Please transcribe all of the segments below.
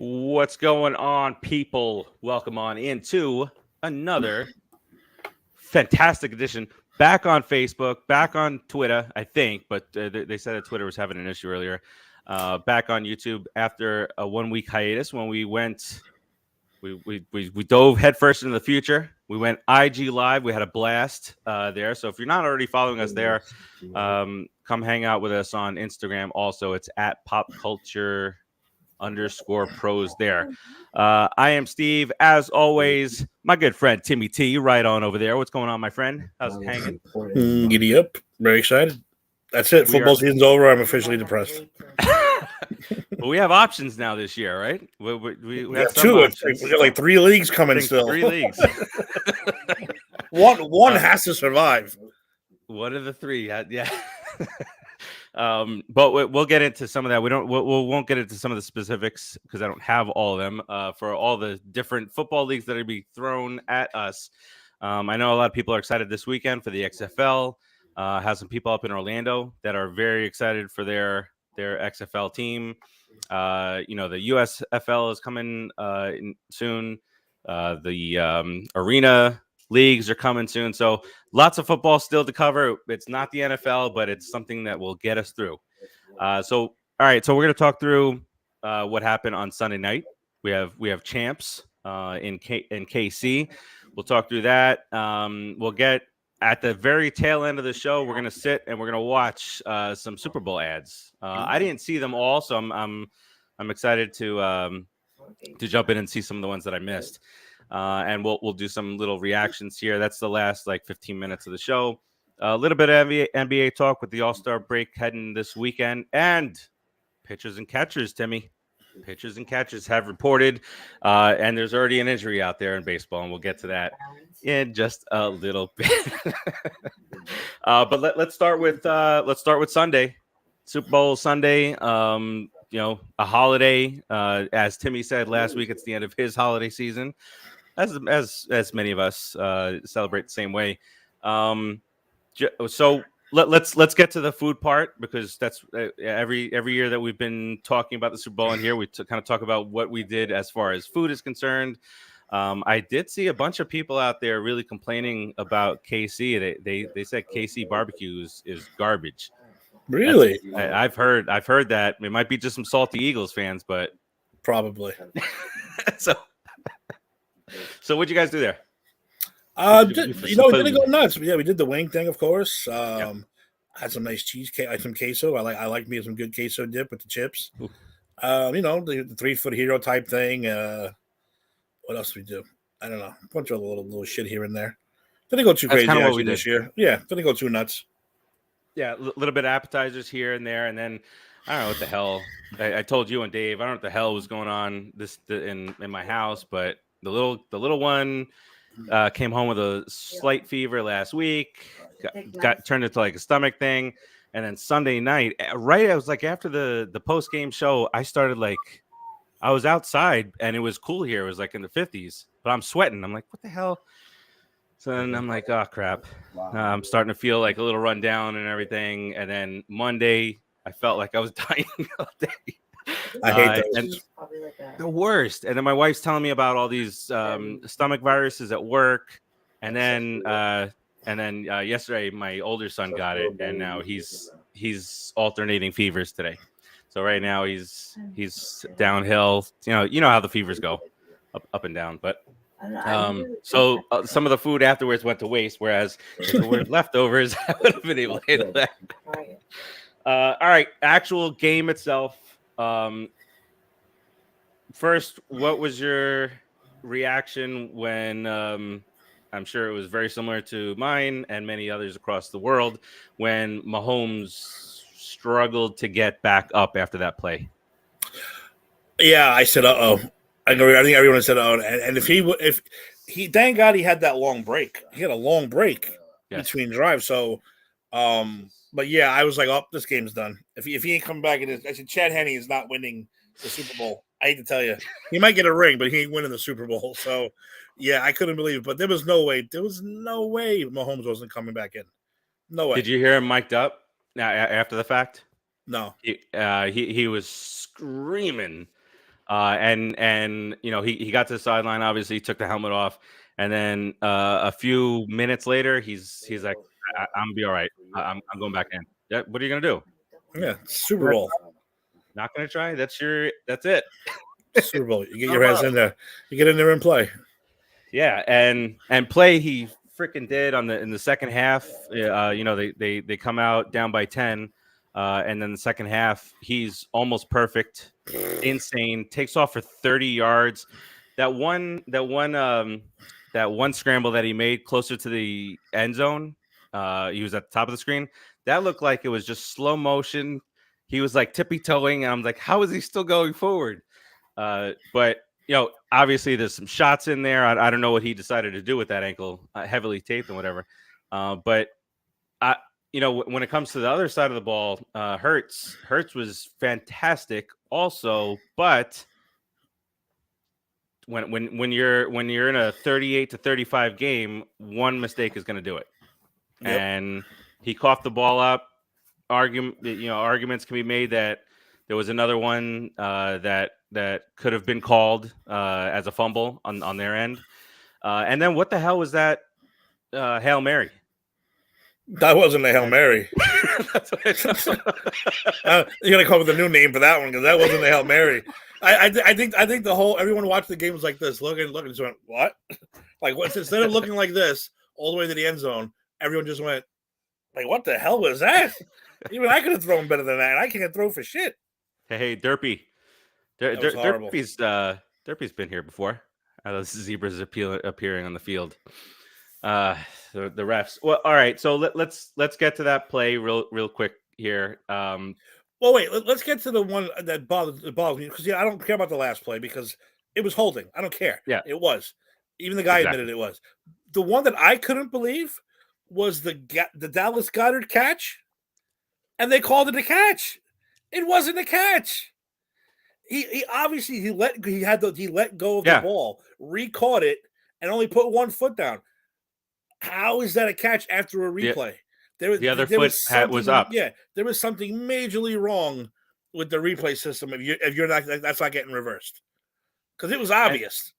What's going on, people? Welcome on into another fantastic edition. Back on Facebook, back on Twitter, I think, but they said that Twitter was having an issue earlier. Back on YouTube after a 1 week hiatus when we went, we dove headfirst into the future. We went IG live. We had a blast there. So if you're not already following us there, come hang out with us on Instagram. Also, it's at popculture_pros there. I am Steve, as always. My good friend Timmy T, right on over there. What's going on, my friend? How's it hanging? Giddy up, very excited. That's it. Football season's over. I'm officially depressed. But we have options now this year, right? We have two. We got like 3 leagues coming still. 3 leagues. one has to survive. What are the 3? Yeah. But we'll get into some of that. We won't get into some of the specifics because I don't have all of them for all the different football leagues that are be thrown at us. I know a lot of people are excited this weekend for the XFL. Have some people up in Orlando that are very excited for their XFL team. The USFL is coming soon. The arena leagues are coming soon. So lots of football still to cover. It's not the NFL, but it's something that will get us through. All right. So we're going to talk through what happened on Sunday night. We have champs in KC. We'll talk through that. We'll get at the very tail end of the show. We're going to sit and we're going to watch some Super Bowl ads. I didn't see them all, so I'm excited to jump in and see some of the ones that I missed. And we'll do some little reactions here. That's the last 15 minutes of the show. A little bit of NBA talk with the All-Star break heading this weekend. And pitchers and catchers, Timmy. Pitchers and catchers have reported. And there's already an injury out there in baseball, and we'll get to that in just a little bit. But let's start with Sunday. Super Bowl Sunday. A holiday. As Timmy said last week, it's the end of his holiday season. As many of us celebrate the same way. So let's get to the food part, because that's every year that we've been talking about the Super Bowl in here, we kind of talk about what we did as far as food is concerned. I did see a bunch of people out there really complaining about KC. They said KC barbecue is garbage. Really? I've heard that. It might be just some salty Eagles fans, but probably. So what'd you guys do there? Didn't go nuts. Yeah, we did the wing thing, of course. Had some nice cheesecake, some queso. I like me some good queso dip with the chips. The 3-foot hero type thing. What else did we do? I don't know. A bunch of little shit here and there. Didn't go too crazy actually this year. Yeah, didn't go too nuts. Yeah, a little bit of appetizers here and there, and then I don't know what the hell. I told you and Dave, I don't know what the hell was going on in my house, but the little one came home with a slight fever last week. Got turned into a stomach thing, and then Sunday night, right? I was after the post game show, I started I was outside and it was cool here. It was in the 50s, but I'm sweating. I'm like, what the hell? So then I'm like, oh crap. I'm starting to feel a little run down and everything. And then Monday, I felt like I was dying all day. I hate those. The worst. And then my wife's telling me about all these stomach viruses at work. And then yesterday, my older son got it, and now he's alternating fevers today. So right now he's downhill. You know how the fevers go, up and down. But some of the food afterwards went to waste. Whereas if there were leftovers, I would have been able to handle that. All right, actual game itself. First, what was your reaction when I'm sure it was very similar to mine and many others across the world when Mahomes struggled to get back up after that play? Yeah, I said, "Uh-oh." I think everyone said, "Oh," and if he, thank God he had that long break. He had a long break between drives. So, but yeah, I was like, "Oh, this game's done." If he ain't coming back, I said, Chad Henne is not winning the Super Bowl. I hate to tell you, he might get a ring, but he ain't winning the Super Bowl. So, yeah, I couldn't believe it. But there was no way Mahomes wasn't coming back in. No way. Did you hear him mic'd up after the fact? No. He was screaming And he got to the sideline. Obviously, he took the helmet off, and then a few minutes later, he's like, I'm gonna be all right. I'm going back in. Yeah, what are you gonna do? Yeah, Super Bowl. Not gonna try. That's it. Super Bowl. You get your ass in there. You get in there and play. Yeah, and play he freaking did in the second half. They come out down by 10, and then the second half he's almost perfect, insane. Takes off for 30 yards. That one scramble that he made closer to the end zone. He was at the top of the screen. That looked like it was just slow motion. He was like tippy toeing, and I'm like, how is he still going forward? But obviously there's some shots in there. I don't know what he decided to do with that ankle, heavily taped and whatever. But when it comes to the other side of the ball, Hurts was fantastic also. But when you're in a 38-35 game, one mistake is going to do it. Yep. And he coughed the ball up. Arguments can be made that there was another one that could have been called as a fumble on their end. And then what the hell was that Hail Mary? That wasn't a Hail Mary. You're gonna come up with a new name for that one because that wasn't a Hail Mary. I think everyone watched the game was like this, looking, just went, what? Like what? Instead of looking like this all the way to the end zone, everyone just went, like, what the hell was that? Even I could have thrown better than that. I can't throw for shit. Hey, Derpy. Derpy's been here before. The zebras appearing on the field. The refs. Well, all right. So let's get to that play real quick here. Well, wait. Let's get to the one that bothered me because I don't care about the last play because it was holding. I don't care. Yeah, it was. Even the guy admitted it was. The one that I couldn't believe was the Dallas Goedert catch, and they called it a catch. It wasn't a catch. He obviously he let go of the ball, re-caught it, and only put one foot down. How is that a catch after a replay? The other foot was up. Yeah, there was something majorly wrong with the replay system. If you're not, that's not getting reversed because it was obvious.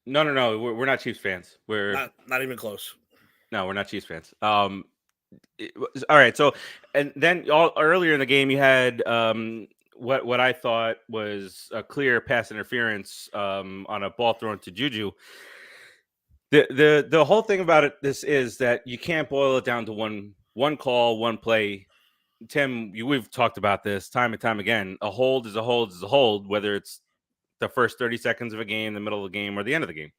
No, we're not Chiefs fans. We're not even close. No, we're not Chiefs fans. All right. So, and then earlier in the game, you had what I thought was a clear pass interference on a ball thrown to Juju. The whole thing about this is that you can't boil it down to one call, one play. Tim, we've talked about this time and time again. A hold is a hold is a hold, whether it's the first 30 seconds of a game, the middle of the game, or the end of the game.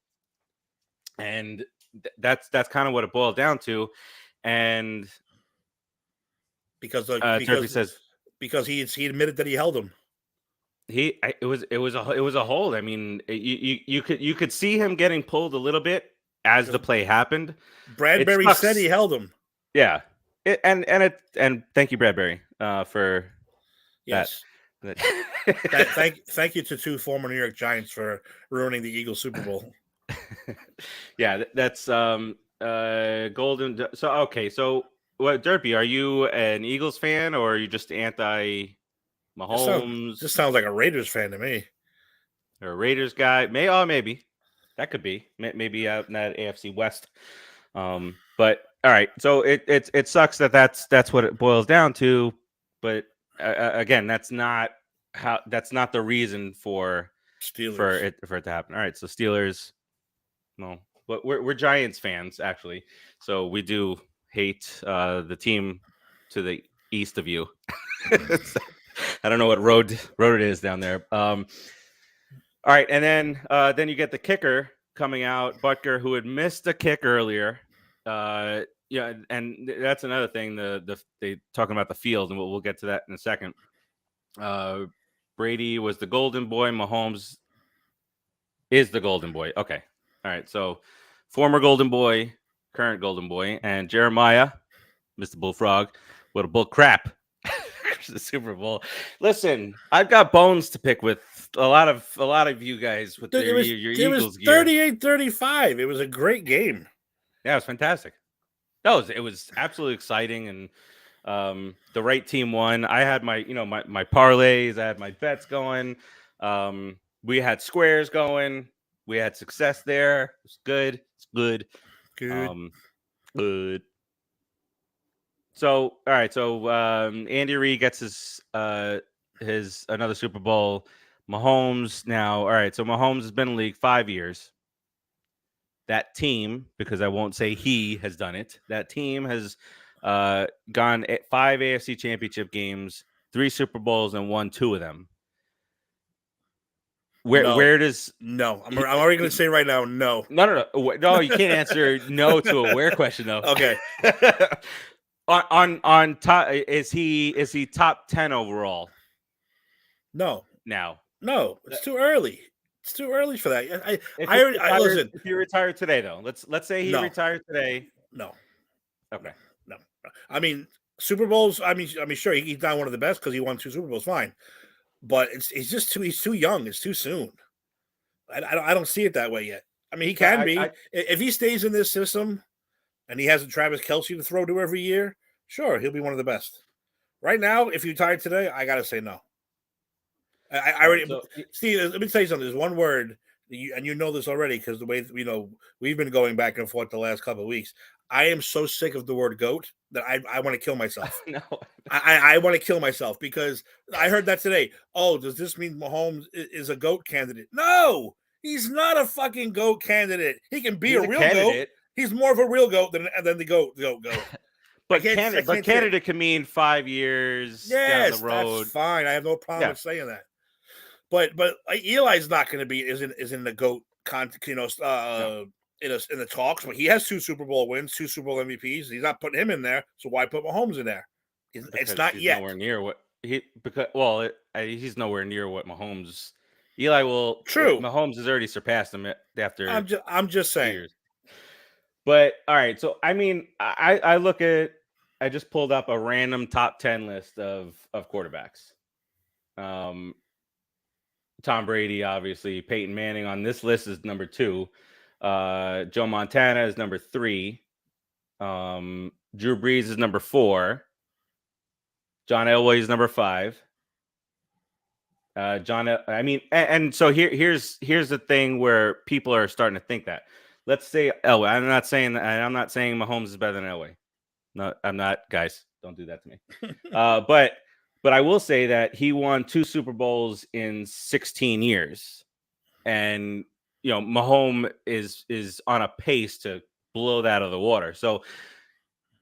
And that's kind of what it boiled down to. And because says he admitted that he held him. It was a hold. I mean, you could see him getting pulled a little bit as the play happened. Bradberry said he held him. Yeah, and thank you, Bradberry, for yes. Thank you to two former New York Giants for ruining the Eagles Super Bowl. Yeah, that's golden. So okay, so what, Derpy? Are you an Eagles fan or are you just anti Mahomes? This sounds like a Raiders fan to me. Or a Raiders guy? Maybe that could be maybe out in that AFC West. But all right, so it sucks that's what it boils down to. But again, that's not the reason for it to happen. All right, so Steelers. No, but we're Giants fans actually, so we do hate the team to the east of you. I don't know what road it is down there. All right, and then you get the kicker coming out, Butker, who had missed a kick earlier. Yeah, and that's another thing. They talking about the field, and we'll get to that in a second. Brady was the golden boy. Mahomes is the golden boy. Okay. All right, so former golden boy, current golden boy, and Jeremiah, Mr. Bullfrog, what a bull crap. The Super Bowl. Listen, I've got bones to pick with a lot of you guys with your Eagles gear. It was 38-35. It was a great game. Yeah, it was fantastic. It was absolutely exciting, and the right team won. I had my parlays, I had my bets going. We had squares going. We had success there. It's good. It's good. Good. So, all right. So, Andy Reid gets his another Super Bowl. Mahomes now. All right. So Mahomes has been in the league 5 years. That team, because I won't say he has done it. That team has gone 5 AFC Championship games, 3 Super Bowls, and won 2 of them. Where does no? I'm already going to say right now, no. No. You can't answer no to a where question though. Okay. on top, is he top 10 overall? No. Now, no, it's too early. It's too early for that. Listen. If he retired today, though, let's say he retired today. No. Okay. No. I mean, Super Bowls. I mean, sure, he's not one of the best because he won 2 Super Bowls. Fine, but he's too young. It's too soon. I don't see it that way yet. I mean, he can be if he stays in this system, and he has a Travis Kelce to throw to every year. Sure, he'll be one of the best. Right now, if he retired today, I gotta say no. I already, Steve. Let me tell you something. There's one word, and you know this already because the way we've been going back and forth the last couple of weeks. I am so sick of the word goat that I want to kill myself. No, I want to kill myself because I heard that today. Oh, does this mean Mahomes is a goat candidate? No, he's not a fucking goat candidate. He can be a real goat. He's more of a real goat than the goat. But candidate can mean 5 years down the road. That's fine. I have no problem with saying that. But Eli's not going to be is in the GOAT in the talks. But he has 2 Super Bowl wins, 2 Super Bowl MVPs. He's not putting him in there, so why put Mahomes in there? It's not yet. Nowhere near what he's nowhere near what Mahomes. Eli will. True. Mahomes has already surpassed him after. I'm just saying. Years. But all right, so I mean, I look at. I just pulled up a random top 10 list of quarterbacks. Tom Brady, obviously. Peyton Manning on this list is number 2. Joe Montana is number 3. Drew Brees is number 4. John Elway is number 5. And so here's the thing where people are starting to think that. Let's say Elway. I'm not saying Mahomes is better than Elway. No, I'm not, guys. Don't do that to me. But I will say that he won 2 Super Bowls in 16 years, and Mahomes is on a pace to blow that out of the water. So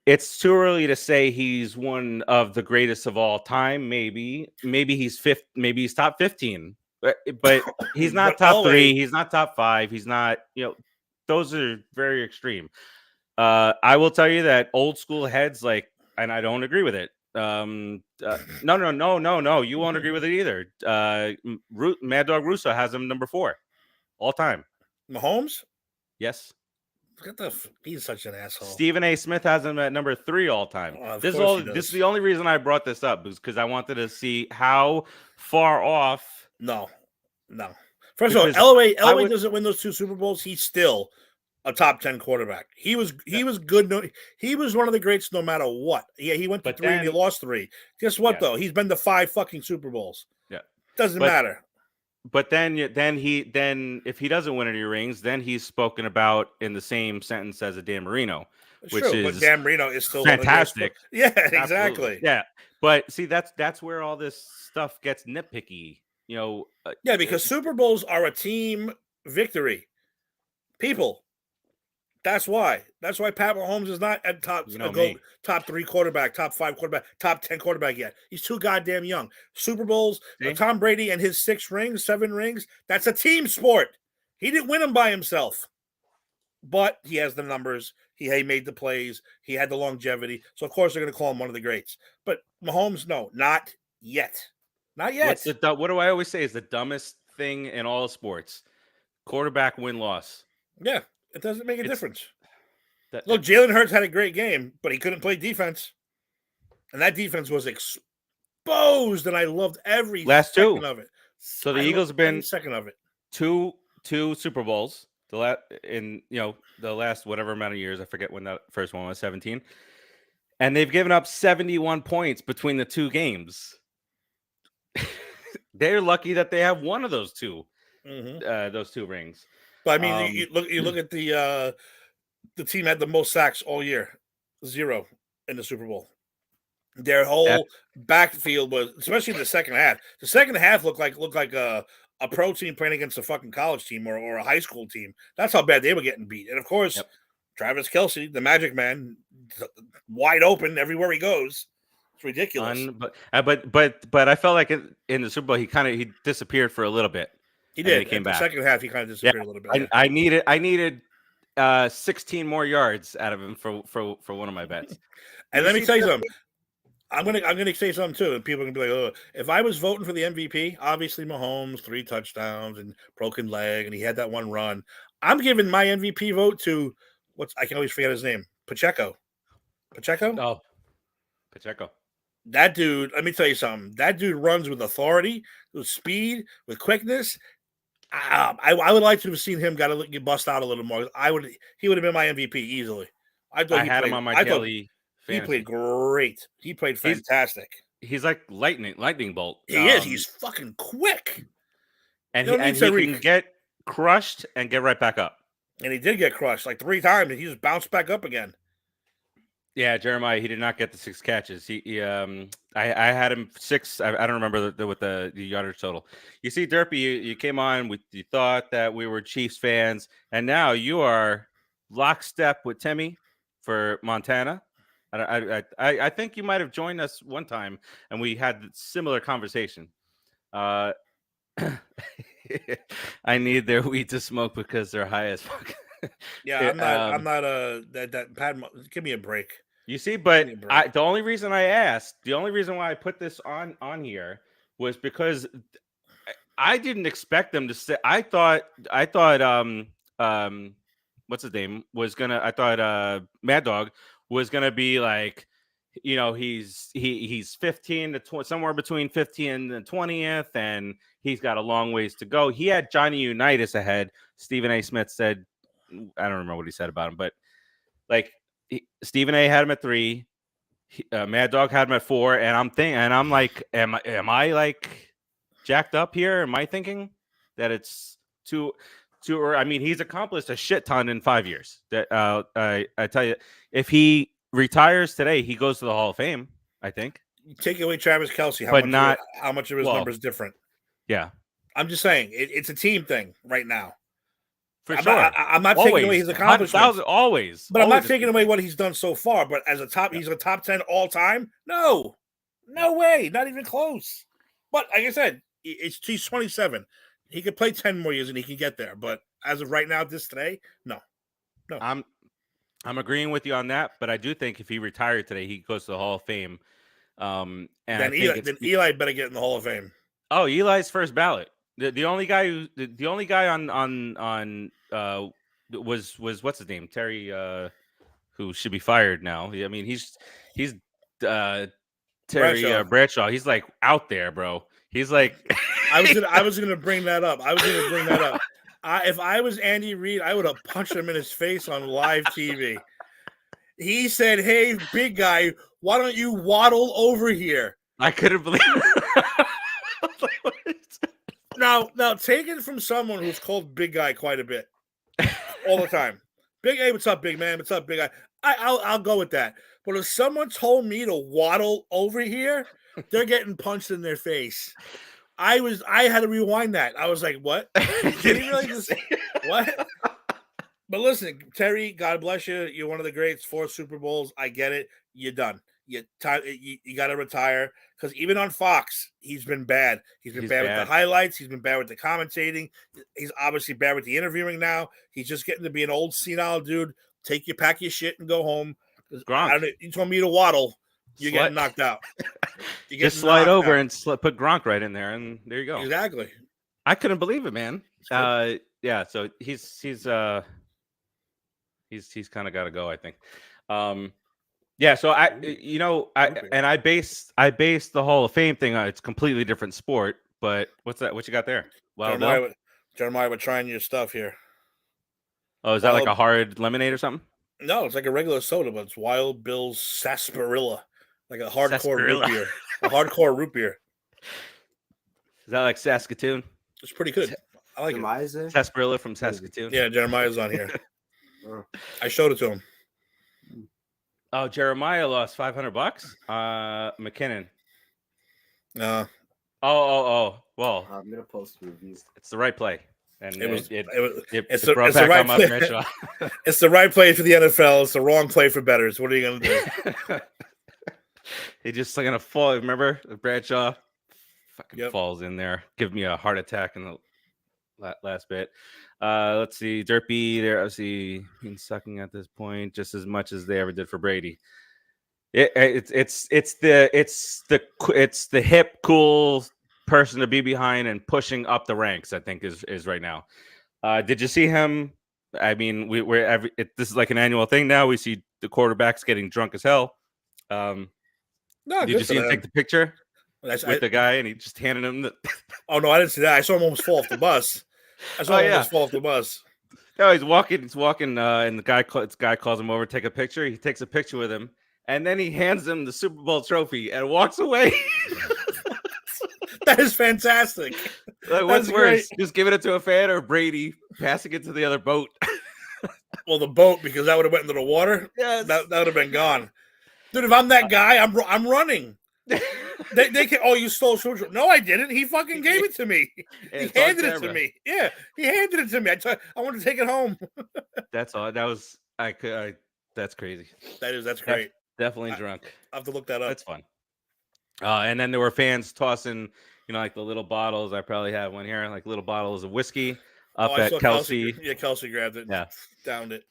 it's too early to say he's one of the greatest of all time. Maybe he's fifth. Maybe he's top 15. But he's not top 3. He's not top 5. He's not. Those are very extreme. I will tell you that old school heads and I don't agree with it. No. You won't agree with it either. Mad Dog Russo has him number 4 all time. Mahomes? Yes. He's such an asshole. Stephen A. Smith has him at number 3 all time. This is the only reason I brought this up because I wanted to see how far off. No. First of all, Elway doesn't win those 2 Super Bowls. He's still a top 10 quarterback. He was good. No, he was one of the greats no matter what. Yeah, he went to 3 and he lost 3. Guess what though? He's been to 5 fucking Super Bowls. Yeah. Doesn't matter. But then if he doesn't win any rings, then he's spoken about in the same sentence as a Dan Marino, which is but Dan Marino is still fantastic. Yeah, exactly. Absolutely. Yeah. But see, that's where all this stuff gets nitpicky. Because Super Bowls are a team victory. People. That's why Pat Mahomes is not at top 3 quarterback, top 5 quarterback, top 10 quarterback yet. He's too goddamn young. Super Bowls, Tom Brady and his 7 rings, that's a team sport. He didn't win them by himself. But he has the numbers. He made the plays. He had the longevity. So, of course, they're going to call him one of the greats. But Mahomes, no, not yet. Not yet. What do I always say is the dumbest thing in all sports? Quarterback win-loss. Yeah. It doesn't make a difference. Look, Jalen Hurts had a great game, but he couldn't play defense. And that defense was exposed, and I loved every second of it. So the Eagles have been second of it. Two Super Bowls. The last whatever amount of years. I forget when that first one was, 17. And they've given up 71 points between the 2 games. they're lucky that they have one of those two rings. But I mean, you look at the team had the most sacks all year, 0 in the Super Bowl. Their whole backfield was, especially in the second half. The second half looked like a pro team playing against a fucking college team or a high school team. That's how bad they were getting beat. And of course, Travis Kelce, the Magic Man, wide open everywhere he goes. It's ridiculous. But I felt like in the Super Bowl he disappeared for a little bit. He did. He came back. The second half, he kind of disappeared a little bit. I needed 16 more yards out of him for one of my bets. And let me tell you something. I'm gonna say something too, and people can be like, "Oh, if I was voting for the MVP, obviously Mahomes, 3 touchdowns and broken leg, and he had that one run. I'm giving my MVP vote to I can always forget his name, Pacheco. Oh, Pacheco. That dude. Let me tell you something. That dude runs with authority, with speed, with quickness. I would like to have seen him get bust out a little more. He would have been my MVP easily. I had him on my daily. He played great. He played fantastic. He's like lightning bolt. He is. He's fucking quick. And he can get crushed and get right back up. And he did get crushed like 3 times, and he just bounced back up again. Yeah, Jeremiah, he did not get the 6 catches. I had him 6. I don't remember what the yardage total. You see, Derpy, you came on you thought that we were Chiefs fans, and now you are lockstep with Timmy for Montana. I think you might have joined us one time, and we had a similar conversation. I need their weed to smoke because they're high as fuck. Yeah, I'm not that Pat. Give me a break. You see, but the only reason why I put this on here was because I didn't expect them to say. I thought what's his name was gonna. I thought Mad Dog was gonna be like, he's 15 to 20, somewhere between 15 and 20th, and he's got a long ways to go. He had Johnny Unitas ahead. Stephen A. Smith said, I don't remember what he said about him, but like Stephen A. had him at 3, Mad Dog had him at 4, and I'm like, am I like jacked up here? Am I thinking that it's too? Or I mean, he's accomplished a shit ton in 5 years. That I tell you, if he retires today, he goes to the Hall of Fame. I think. Take away Travis Kelce, how much of his numbers different? Yeah, I'm just saying it's a team thing right now. For sure, I'm not taking away his accomplishments. Always, but I'm not taking away what he's done so far. But as he's a top 10 all time. No way, not even close. But like I said, he's 27. He could play 10 more years and he can get there. But as of right now, today, no. I'm agreeing with you on that. But I do think if he retired today, he goes to the Hall of Fame. And then Eli better get in the Hall of Fame. Oh, Eli's first ballot. The only guy on was what's his name, Terry, who should be fired now. I mean, he's Terry Bradshaw. He's like out there, bro. He's like. I was gonna bring that up. If I was Andy Reid, I would have punched him in his face on live TV. He said, "Hey, big guy, why don't you waddle over here?" I couldn't believe it. Now, take it from someone who's called big guy quite a bit, all the time. Big, hey, what's up, big man? What's up, big guy? I'll go with that. But if someone told me to waddle over here, they're getting punched in their face. I had to rewind that. I was like, what? Did he really just what? But listen, Terry, God bless you. You're one of the greats. 4 Super Bowls. I get it. You're done. You got to retire, because even on Fox, he's been bad. He's been bad with the highlights. He's been bad with the commentating. He's obviously bad with the interviewing now. He's just getting to be an old senile dude. Pack your shit and go home. You told me to waddle. You're getting knocked out. Just slide over and put Gronk right in there, and there you go. Exactly. I couldn't believe it, man. Yeah. So he's kind of got to go, I think. Yeah, so I base the Hall of Fame thing on it's a completely different sport, but what's that? What you got there? Jeremiah, we're trying your stuff here. Oh, is that like a hard lemonade or something? No, it's like a regular soda, but it's Wild Bill's Sarsaparilla, like a hardcore root beer. A hardcore root beer. Is that like Saskatoon? It's pretty good. I like Jeremiah's it. Tesparilla from Saskatoon. Yeah, Jeremiah's on here. I showed it to him. Oh, Jeremiah lost $500. McKinnon. Oh. Well, I'm gonna post reviews. It's the right play, and it's the right play. It's the right play for the NFL. It's the wrong play for bettors. What are you gonna do? He just gonna fall. Remember Bradshaw? Fucking falls in there. Give me a heart attack in the last bit. Let's see. Derpy, they're obviously been sucking at this point just as much as they ever did for Brady. It's the hip, cool person to be behind and pushing up the ranks. I think is right now. Did you see him? I mean, this is like an annual thing now. We see the quarterbacks getting drunk as hell. Did you see him take the picture with the guy and he just handed him the? Oh no, I didn't see that. I saw him almost fall off the bus. No, he's walking, and the guy calls him over, take a picture. He takes a picture with him, and then he hands him the Super Bowl trophy and walks away. That is fantastic. Like, what's worse, just giving it to a fan or Brady passing it to the other boat? Well, the boat, because that would have went into the water. Yes. That would have been gone. Dude, if I'm that guy, I'm running. They can. Oh, you stole Super Bowl. No, I didn't. He fucking gave it to me. He handed it to me. Yeah, he handed it to me. I wanted to take it home. That's all. That was that's crazy. That's great. Definitely drunk. I have to look that up. That's fun. And then there were fans tossing, like the little bottles. I probably have one here, like little bottles of whiskey up at Kelce. Yeah, Kelce grabbed it. Yeah, downed it.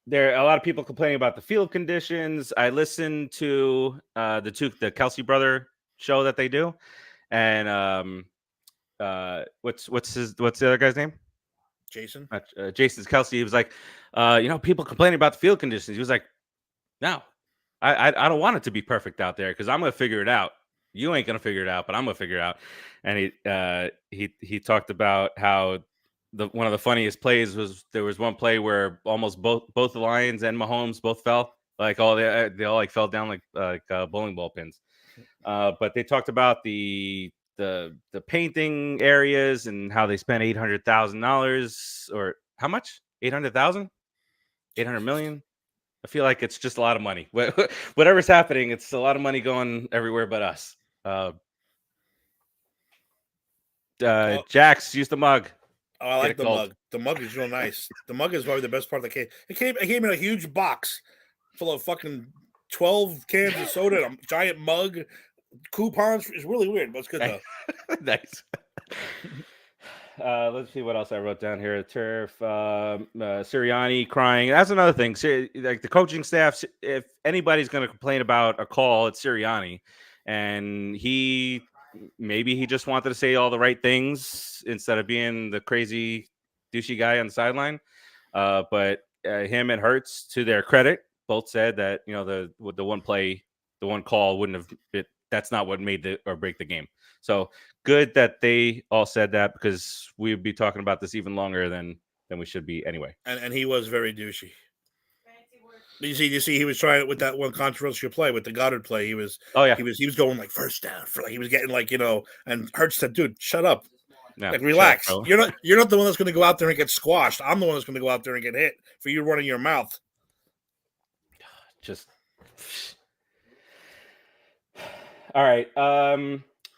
There are a lot of people complaining about the field conditions. I listened to the Kelce brother show that they do, and what's the other guy's name? Jason. Jason's Kelce. He was like, people complaining about the field conditions. He was like, no, I don't want it to be perfect out there because I'm gonna figure it out. You ain't gonna figure it out, but I'm gonna figure it out. And he talked about how one of the funniest plays was there was one play where almost both the Lions and Mahomes both fell, like they all like fell down like bowling ball pins. But they talked about the painting areas and how they spent $800,000 or how much? 800,000? 800 million? I feel like it's just a lot of money. Whatever's happening, it's a lot of money going everywhere but us. Jax, use the mug. Oh, I like the mug. The mug is real nice. The mug is probably the best part of the cake. It came in a huge box full of fucking 12 cans of soda, a giant mug, coupons. It's really weird, but it's good though. Nice. Let's see what else I wrote down here. Turf, Sirianni crying. That's another thing. Like the coaching staff, if anybody's going to complain about a call, it's Sirianni, and maybe he just wanted to say all the right things instead of being the crazy douchey guy on the sideline. But him and Hurts, to their credit, both said that the one play, the one call wouldn't have been. That's not what made or break the game. So good that they all said that because we'd be talking about this even longer than we should be anyway. And he was very douchey. You see, he was trying it with that one controversial play with the Goddard play. He was going like first down for he was getting and Hurts said, "Dude, shut up, relax. You're not the one that's going to go out there and get squashed. I'm the one that's going to go out there and get hit for you running your mouth." Just all right.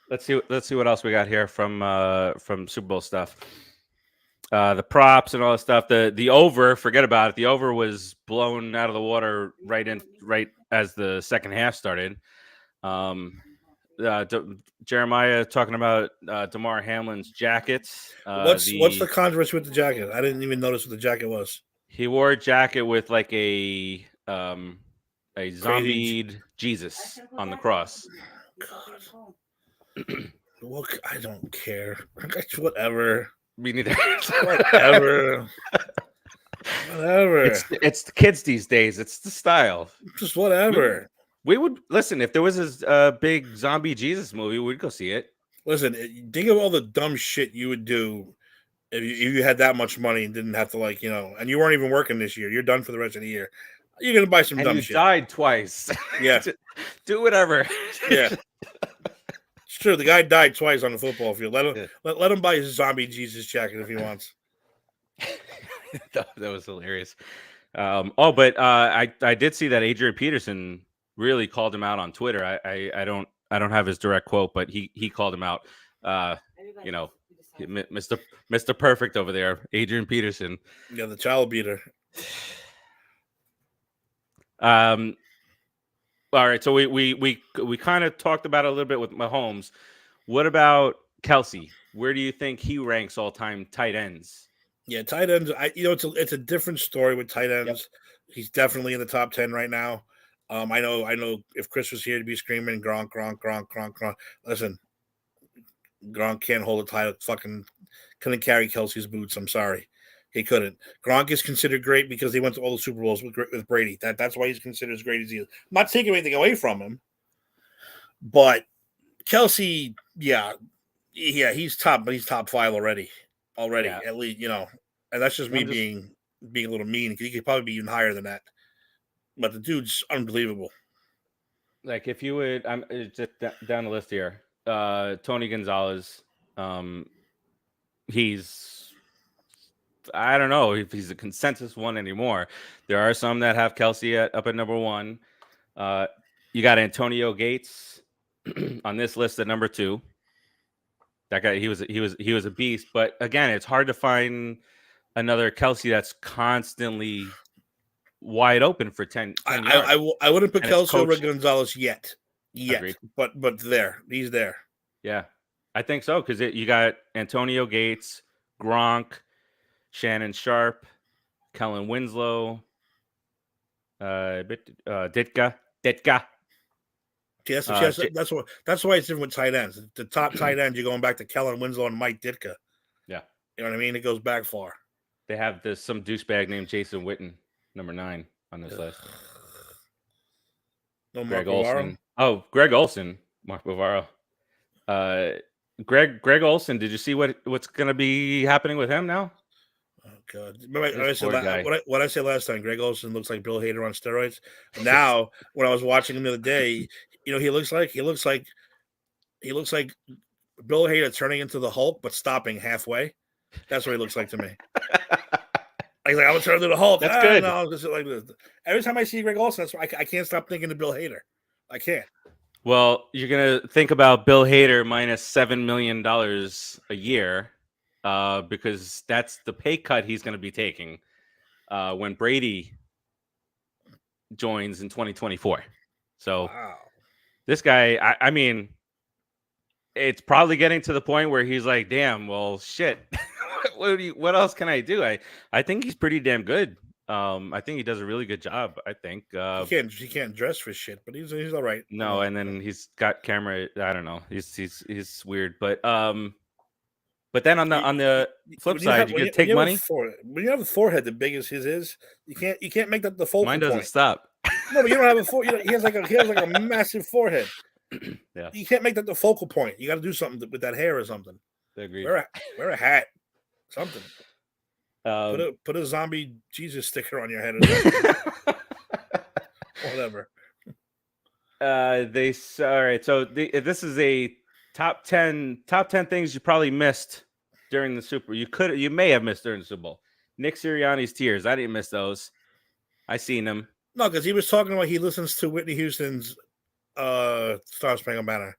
Let's see what else we got here from Super Bowl stuff. The props and all that stuff. The over, forget about it. The over was blown out of the water right as the second half started. Jeremiah talking about Damar Hamlin's jackets. What's the controversy with the jacket? I didn't even notice what the jacket was. He wore a jacket with like a zombied Jesus on the cross. God. Look, I don't care. Whatever. Me neither. Whatever. It's the kids these days. It's the style. Just whatever. We would listen if there was a big zombie Jesus movie. We'd go see it. Listen, think of all the dumb shit you would do if you had that much money and didn't have to and you weren't even working this year. You're done for the rest of the year. You're gonna buy some dumb shit. You died twice. Yeah. Do whatever. Yeah. It's true. The guy died twice on the football field. Let him buy his zombie Jesus jacket if he wants. That was hilarious. But I did see that Adrian Peterson really called him out on Twitter. I don't have his direct quote, but he called him out. Mr. Perfect over there, Adrian Peterson. Yeah, the child beater. All right, so we kind of talked about it a little bit with Mahomes. What about Kelce? Where do you think he ranks all-time tight ends? Yeah, tight ends. It's a different story with tight ends. Yep. He's definitely in the top 10 right now. I know. If Chris was here to be screaming Gronk. Listen, Gronk can't hold a title. Fucking couldn't carry Kelce's boots. I'm sorry, he couldn't. Gronk is considered great because he went to all the Super Bowls with Brady. That's why he's considered as great as he is. I'm not taking anything away from him, but Kelce, yeah, he's top, but he's top 5 already. Yeah. At least, and that's just me being a little mean. He could probably be even higher than that. But the dude's unbelievable. Like if you would, I'm just down the list here. Tony Gonzalez, I don't know if he's a consensus one anymore. There are some that have Kelce up at number 1. You got Antonio Gates on this list at number 2. That guy, he was a beast. But again, it's hard to find another Kelce that's constantly wide open for 10 yards. I wouldn't put Kelce over Gonzalez yet. But he's there. Yeah, I think so because you got Antonio Gates, Gronk, Shannon Sharp, Kellen Winslow, Ditka. That's why it's different with tight ends. The top tight ends, you're going back to Kellen Winslow and Mike Ditka. Yeah, you know what I mean. It goes back far. They have some douchebag named Jason Witten, number 9 on this list. No Greg Olsen. Oh, Greg Olsen, Mark Bavaro. Greg Olsen. Did you see what's going to be happening with him now? Oh God! Remember what I said last time? Greg Olsen looks like Bill Hader on steroids. Now, when I was watching him the other day, he looks like Bill Hader turning into the Hulk, but stopping halfway. That's what he looks like to me. I'm gonna turn into the Hulk. That's good. No, just like this. Every time I see Greg Olsen, that's why I can't stop thinking of Bill Hader. I can't. Well, you're gonna think about Bill Hader minus $7 million a year. Because that's the pay cut he's going to be taking when Brady joins in 2024. So wow. This guy, I mean, it's probably getting to the point where he's like, damn, well, shit. What else can I do? I think he's pretty damn good. I think he does a really good job. I think he can't dress for shit, but he's all right. No, and then he's got camera. I don't know. He's weird, but then on the flip side, you take money. When you have a forehead the big as his is, you can't make that the focal point. Mine doesn't stop. No, but you don't have a forehead. He has like a massive forehead. Yeah, you can't make that the focal point. You got to do something with that hair or something. I agree. Wear a hat, something. Put a zombie Jesus sticker on your head. Or something. Whatever. All right. So this is a top 10 things you probably missed during the Super. You may have missed during the Super Bowl. Nick Sirianni's tears. I didn't miss those. I seen them. No, because he was talking about he listens to Whitney Houston's Star Spangled Banner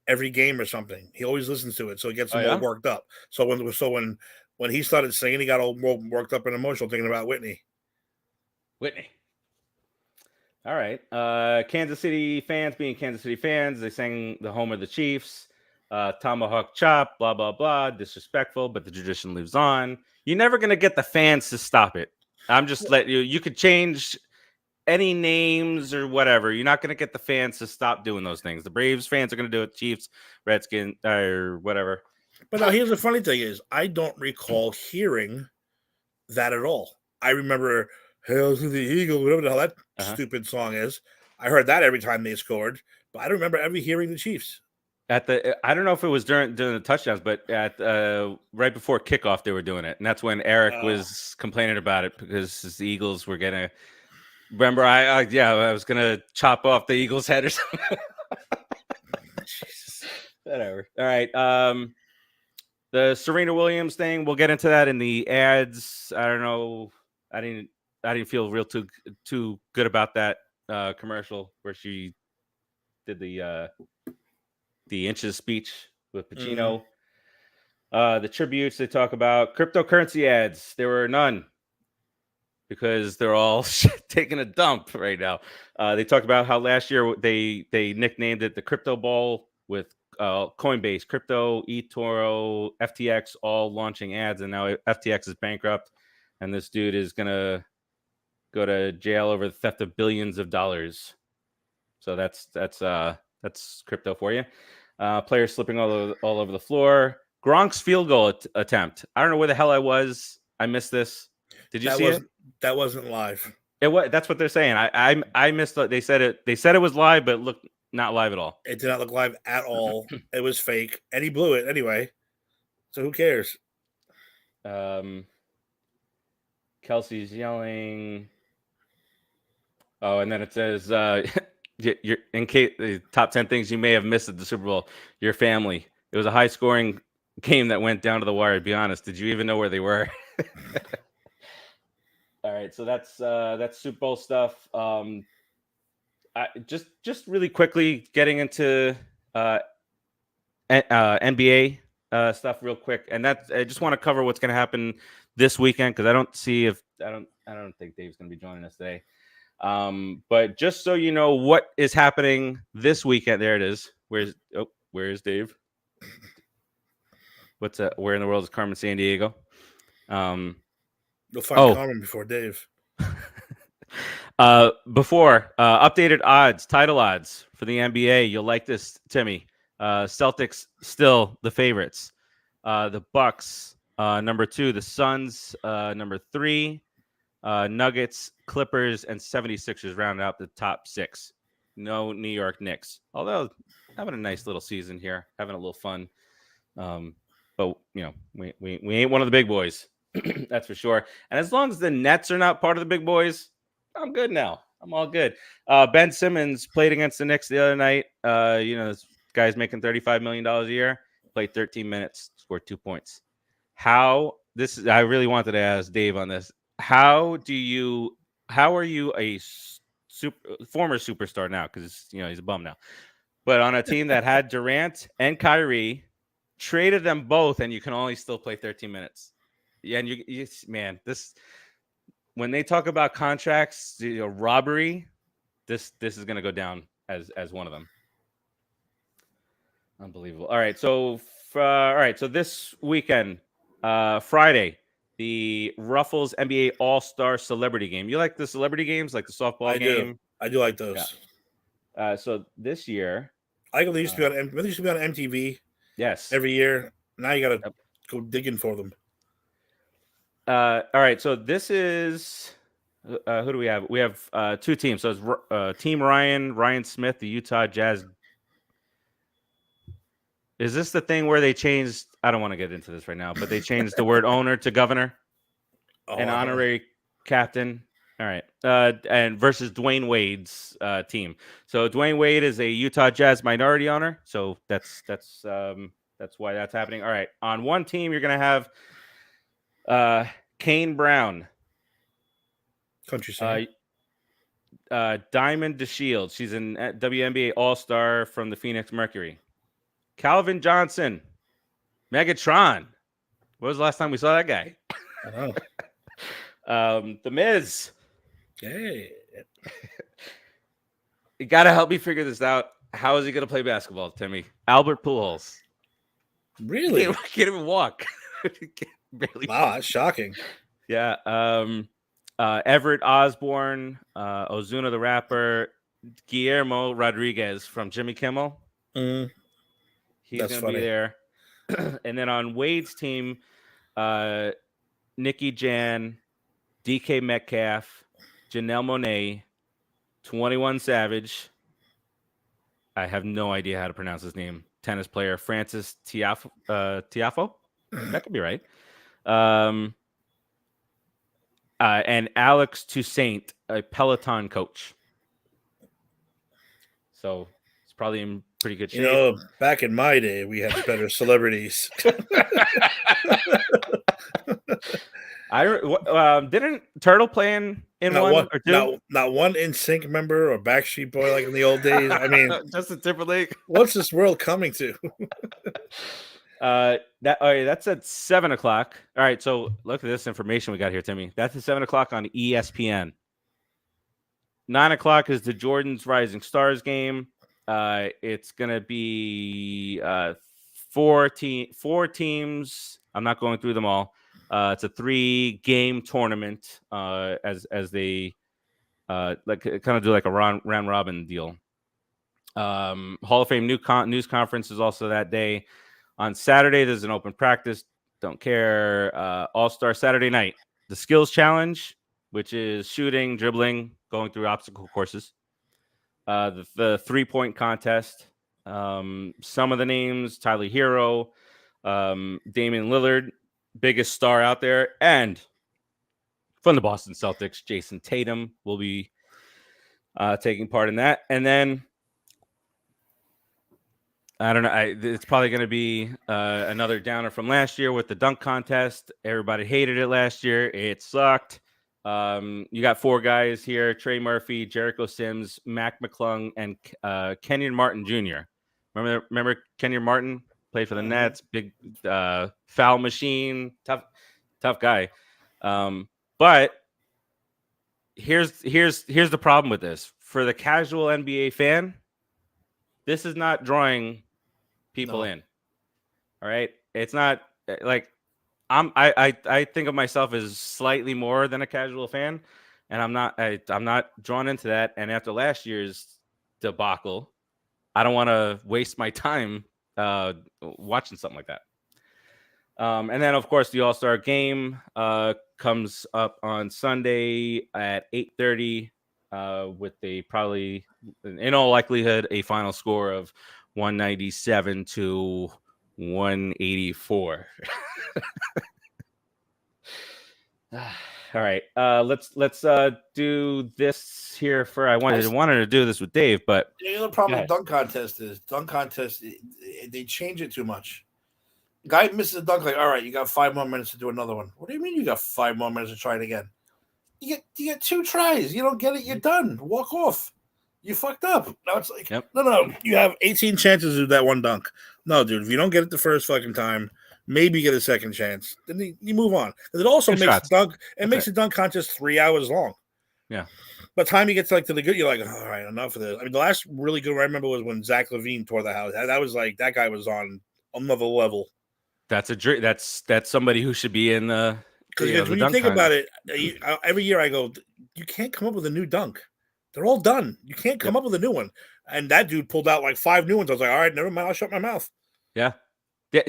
every game or something. He always listens to it, so he gets him all worked up. So when he started singing, he got all worked up and emotional thinking about Whitney. All right. Kansas City fans being Kansas City fans, they sang the home of the Chiefs. Tomahawk chop, blah, blah, blah, disrespectful, but the tradition lives on. You're never going to get the fans to stop it. I'm just letting you could change any names or whatever. You're not going to get the fans to stop doing those things. The Braves fans are going to do it. Chiefs, Redskins, or whatever. But now here's the funny thing is I don't recall hearing that at all. I remember Hail to the Eagle, whatever the hell that stupid song is. I heard that every time they scored, but I don't remember ever hearing the Chiefs. I don't know if it was during the touchdowns, but at right before kickoff they were doing it, and that's when Eric was complaining about it because the Eagles were gonna. Remember, I was gonna chop off the Eagles' head or something. Jesus. Whatever. All right. The Serena Williams thing, we'll get into that in the ads. I don't know. I didn't feel real too good about that commercial where she did the inches speech with Pacino. The tributes they talk about, cryptocurrency ads. There were none because they're all taking a dump right now. They talked about how last year they nicknamed it the Crypto Bowl with Coinbase, Crypto, eToro, FTX all launching ads, and now FTX is bankrupt, and this dude is gonna go to jail over the theft of billions of dollars. So that's crypto for you. Players slipping all over the floor. Gronk's field goal attempt. I don't know where the hell I was. I missed this. Did you see it? That wasn't live. That's what they're saying. I missed it. They said it was live, but it looked not live at all. It did not look live at all. It was fake, and he blew it anyway. So who cares? Kelce's yelling. Oh, and then it says, "You're in case the top 10 things you may have missed at the Super Bowl. Your family. It was a high-scoring game that went down to the wire. To be honest, did you even know where they were?" All right, so that's Super Bowl stuff. Just really quickly getting into NBA stuff real quick, and I just want to cover what's going to happen this weekend because I don't think Dave's going to be joining us today. But just so you know what is happening this weekend, there it is. Where's Dave? Where in the world is Carmen Sandiego? You'll find Carmen before Dave. Before updated odds, title odds for the NBA. You'll like this, Timmy. Celtics still the favorites. The Bucks number 2. The Suns number 3. Nuggets, Clippers, and 76ers round out the top 6. No New York Knicks. Although having a nice little season here, having a little fun. But we ain't one of the big boys. That's for sure. And as long as the Nets are not part of the big boys, I'm good now. I'm all good. Ben Simmons played against the Knicks the other night. This guy's making $35 million a year. Played 13 minutes, scored 2 points. I really wanted to ask Dave on this. How are you a former superstar now? Because he's a bum now. But on a team that had Durant and Kyrie, traded them both, and you can only still play 13 minutes. Yeah, and this when they talk about contracts, robbery, this is going to go down as one of them. Unbelievable. All right, so this weekend, Friday, the Ruffles NBA All-Star Celebrity Game. You like the celebrity games, like the softball game? I do like those. Yeah. So this year, I think they used to be on MTV. Yes. Every year. Now you got to go digging for them. All right, so this is who do we have? We have 2 teams. So it's Team Ryan Smith, the Utah Jazz. Is this the thing where they changed? I don't want to get into this right now, but they changed the word owner to governor and honorary captain. All right, and versus Dwayne Wade's team. So Dwayne Wade is a Utah Jazz minority owner. So that's why that's happening. All right, on one team you're gonna have Kane Brown, country singer. Diamond DeShields. She's an WNBA All-Star from the Phoenix Mercury. Calvin Johnson, Megatron. When was the last time we saw that guy? I know. The Miz. Hey. You got to help me figure this out. How is he going to play basketball, Timmy? Albert Pujols. Really? Can't even walk. Barely. Wow, that's shocking. Yeah. Everett Osborne, Ozuna the rapper, Guillermo Rodriguez from Jimmy Kimmel. He's going to be there. And then on Wade's team, Nikki Jan, DK Metcalf, Janelle Monáe, 21 Savage. I have no idea how to pronounce his name. Tennis player Francis Tiafo. That could be right. And Alex Toussaint, a Peloton coach. So It's probably in pretty good shape. You know, back in my day, we had better celebrities. Didn't Turtle play in one or two? Not one NSYNC member or Backstreet Boy like in the old days. I mean, Justin Timberlake. What's this world coming to? That's at 7:00. All right, so look at this information we got here, Timmy. That's at 7:00 on ESPN. 9:00 is the Jordan's Rising Stars game. It's gonna be four teams. I'm not going through them all. It's a 3-game tournament. As they like kind of do like a round robin deal. Hall of Fame news conference is also that day. On Saturday, there's an open practice. Don't care. All-Star Saturday night. The skills challenge, which is shooting, dribbling, going through obstacle courses. The 3-point contest. Some of the names: Tyler Hero, Damian Lillard, biggest star out there, and from the Boston Celtics, Jason Tatum will be taking part in that. And then I don't know. It's probably going to be another downer from last year with the dunk contest. Everybody hated it last year. It sucked. You got 4 guys here: Trey Murphy, Jericho Sims, Mac McClung, and Kenyon Martin Jr. Remember Kenyon Martin? Played for the Nets. Big foul machine. Tough guy. But here's the problem with this. For the casual NBA fan, this is not drawing people in. All right. It's not like I think of myself as slightly more than a casual fan, and I'm not drawn into that. And after last year's debacle, I don't want to waste my time watching something like that. And then, of course, the All-Star game comes up on Sunday at 8:30 with probably, in all likelihood, a final score of 197 to 184. All right, let's do this here for. I wanted to do this with Dave, but the other problem with dunk contest is they change it too much. Guy misses a dunk, like, all right, you got 5 more minutes to do another one. What do you mean you got 5 more minutes to try it again? You get 2 tries. You don't get it, you're done. Walk off. You fucked up. Now it's like, no, you have 18 chances to do that one dunk. No, dude, if you don't get it the first fucking time, maybe you get a second chance. Then you move on. It also makes the dunk contest 3 hours long. Yeah. By the time you get to the good, you're like, all right, enough of this. I mean, the last really good one I remember was when Zach LaVine tore the house. That was like, that guy was on another level. That's somebody who should be in the. Because when you think about it, every year I go, you can't come up with a new dunk. They're all done. You can't come up with a new one. And that dude pulled out like 5 new ones. I was like, all right, never mind. I'll shut my mouth. Yeah.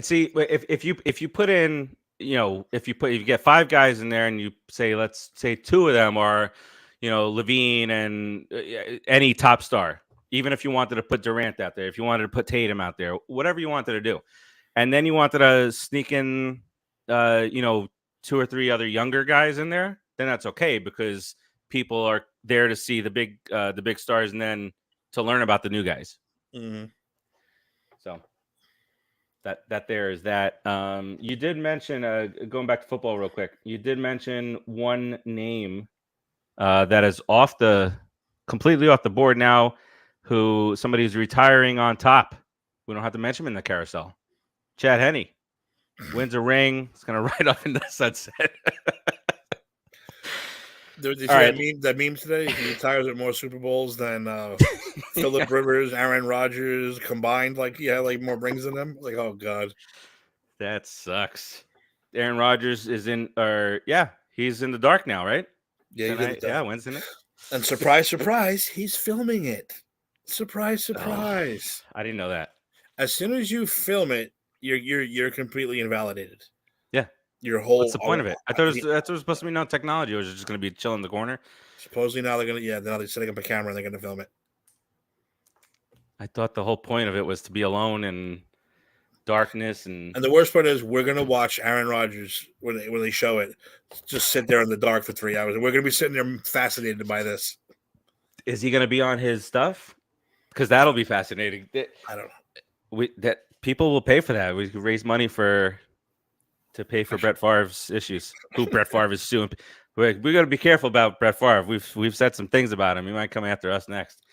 See, if you put in, if you get 5 guys in there and you say, let's say 2 of them are, LaVine and any top star, even if you wanted to put Durant out there, if you wanted to put Tatum out there, whatever you wanted to do. And then you wanted to sneak in, 2 or 3 other younger guys in there, then that's okay because people are there to see the big stars and then to learn about the new guys. Mm-hmm. So that there is that. You did mention going back to football real quick. You did mention one name that is completely off the board now. Somebody who's retiring on top. We don't have to mention him in the carousel. Chad Henne wins a ring. It's gonna ride off in the sunset. Did you see that meme today? He retires with more Super Bowls than Phillip Rivers, Aaron Rodgers combined. Like more rings than them. Like, oh god, that sucks. Aaron Rodgers is he's in the dark now, right? Yeah, Wednesday night. And surprise, he's filming it. Surprise! I didn't know that. As soon as you film it, you're completely invalidated. Yeah. Your whole. What's the point of it? I thought it was supposed to be no technology. Or was it just going to be chilling in the corner? Supposedly now they're now they're setting up a camera and they're going to film it. I thought the whole point of it was to be alone in darkness and the worst part is we're going to watch Aaron Rodgers when they show it. Just sit there in the dark for 3 hours, and we're going to be sitting there fascinated by this. Is he going to be on his stuff? because that'll be fascinating. I don't know. That people will pay for that. We could raise money to pay for Brett Favre's issues. Who Brett Favre is suing. We got to be careful about Brett Favre. We've said some things about him. He might come after us next.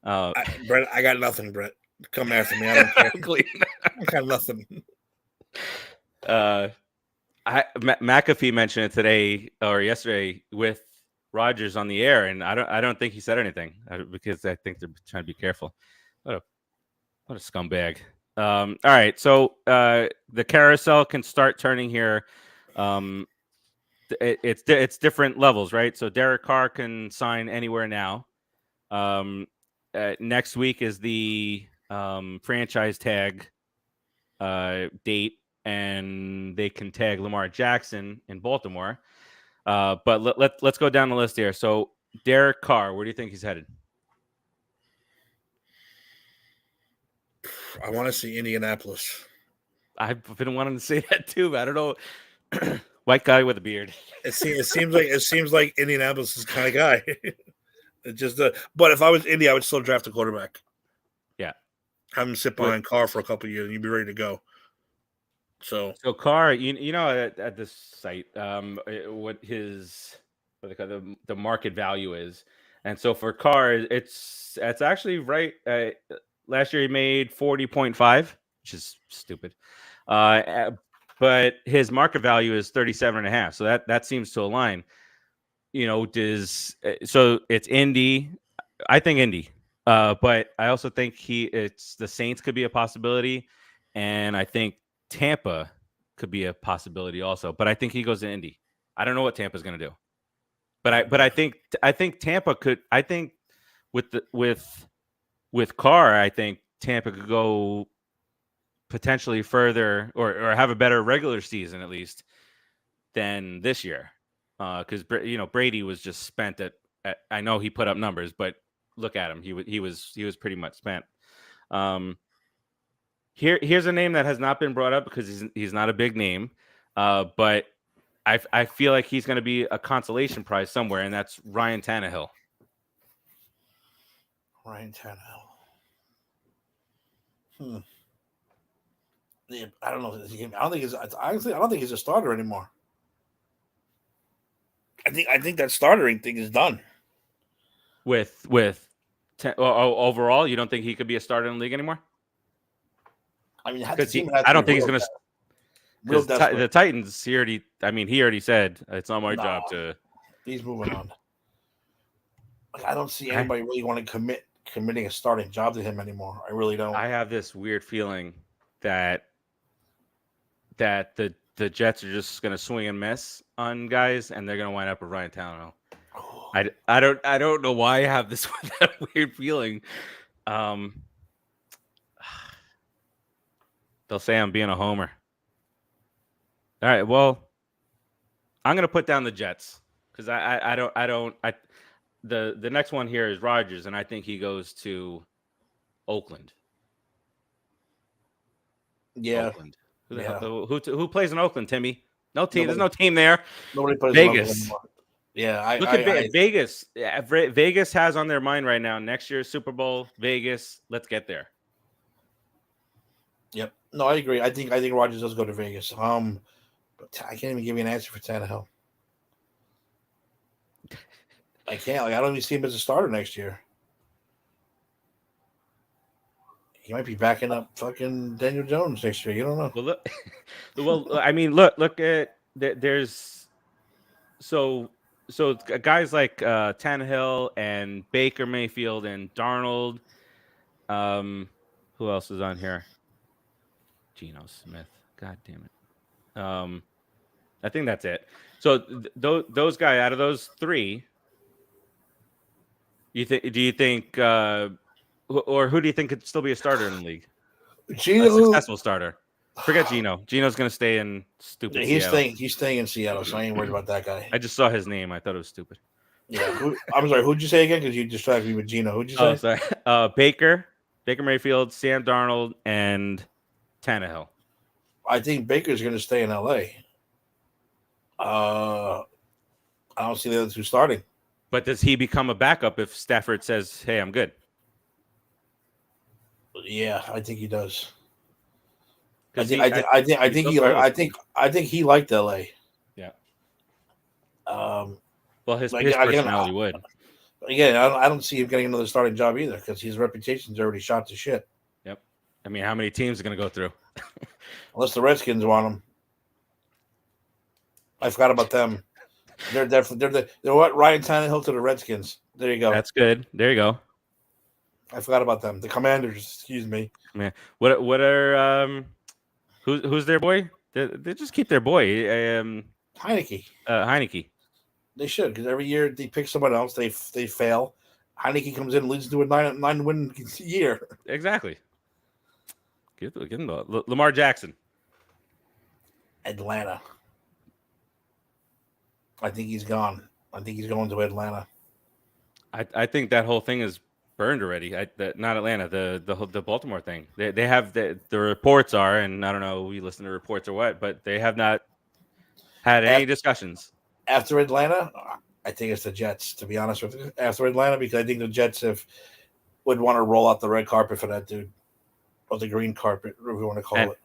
Brett, I got nothing, Brett. Come after me. I don't care. I got nothing. McAfee mentioned it today or yesterday with Rodgers on the air, and I don't think he said anything because I think they're trying to be careful. What a scumbag. All right, so the carousel can start turning here. It's different levels, right? So Derek Carr can sign anywhere now. Next week is the franchise tag date, and they can tag Lamar Jackson in Baltimore. But let's go down the list here. So Derek Carr, where do you think he's headed? I want to see Indianapolis. I've been wanting to say that too, but I don't know. White guy with a beard. It seems like Indianapolis is the kind of guy. It's just but if I was Indy, I would still draft a quarterback. Yeah, have him sit behind Carr for a couple of years, and you'd be ready to go. So Carr, you know, at this site, what they call the market value is, and so for Carr, it's actually right. Last year he made 40.5, which is stupid. But his market value is 37.5, so that seems to align. You know, so it's Indy. I think Indy, but I also think it's the Saints could be a possibility, and I think Tampa could be a possibility also. But I think he goes to Indy. I don't know what Tampa's going to do, but I think Tampa could. I think with Carr, I think Tampa could go potentially further or have a better regular season at least than this year. Because Brady was just spent at. I know he put up numbers, but look at him. He was pretty much spent. Here's a name that has not been brought up because he's not a big name, but I feel like he's going to be a consolation prize somewhere, and that's Ryan Tannehill. Ryan Tannehill. Yeah, I don't know. Honestly, I don't think he's a starter anymore. I think that startering thing is done. Overall, you don't think he could be a starter in the league anymore? I mean, I don't think he's going to. The Titans, he already said it's not my job to. He's moving on. I don't see anybody really want to committing a starting job to him anymore. I really don't. I have this weird feeling that the Jets are just going to swing and miss on guys, and they're going to wind up with Ryan Tannehill. I don't know why I have this that weird feeling. They'll say I'm being a homer. All right, well, I'm going to put down the Jets because the next one here is Rodgers, and I think he goes to Oakland. Yeah. Oakland. Who plays in Oakland, Timmy? No team. There's no team there. Nobody plays Vegas. anymore. Yeah, Look at Vegas. Yeah, Vegas has on their mind right now next year's Super Bowl. Vegas. Let's get there. Yep. No, I agree. I think Rodgers does go to Vegas. But I can't even give you an answer for Tannehill. I can't. I don't even see him as a starter next year. He might be backing up fucking Daniel Jones next year. You don't know. Look at there's so guys like Tannehill and Baker Mayfield and Darnold. Who else is on here? Geno Smith. God damn it. I think that's it. So those guys out of those three, do you think or who do you think could still be a starter in the league? Geno, a successful starter. Forget Geno. Geno's going to stay in stupid Seattle. He's staying in Seattle, so I ain't worried about that guy. I just saw his name. I thought it was stupid. Yeah. I'm sorry. Who'd you say again? Because you distracted me with Geno. Who'd you say? Oh, sorry. Baker Mayfield, Sam Darnold, and Tannehill. I think Baker's going to stay in L.A. I don't see the other two starting. But does he become a backup if Stafford says, "Hey, I'm good"? Yeah, I think he does. I Because think he liked LA. Yeah. Well, his personality would. Again, I don't see him getting another starting job either because his reputation's already shot to shit. Yep. I mean, how many teams are going to go through? Unless the Redskins want him. I forgot about them. They're definitely they're what Ryan Tannehill to the Redskins. There you go. That's good. There you go. I forgot about them. The Commanders. Excuse me. Man, what are who's their boy? They just keep their boy. Heineke. Heineke. They should because every year they pick someone else. They fail. Heineke comes in and leads to a 9-win year. Exactly. Give him Lamar Jackson. Atlanta. I think he's gone. I think he's going to Atlanta. I think that whole thing is burned already. Not Atlanta, the Baltimore thing. They have the reports are, and I don't know we listen to reports or what, but they have not had any discussions. After Atlanta, I think it's the Jets, to be honest with you. After Atlanta, because I think the Jets would want to roll out the red carpet for that dude. Or the green carpet, whatever you want to call it.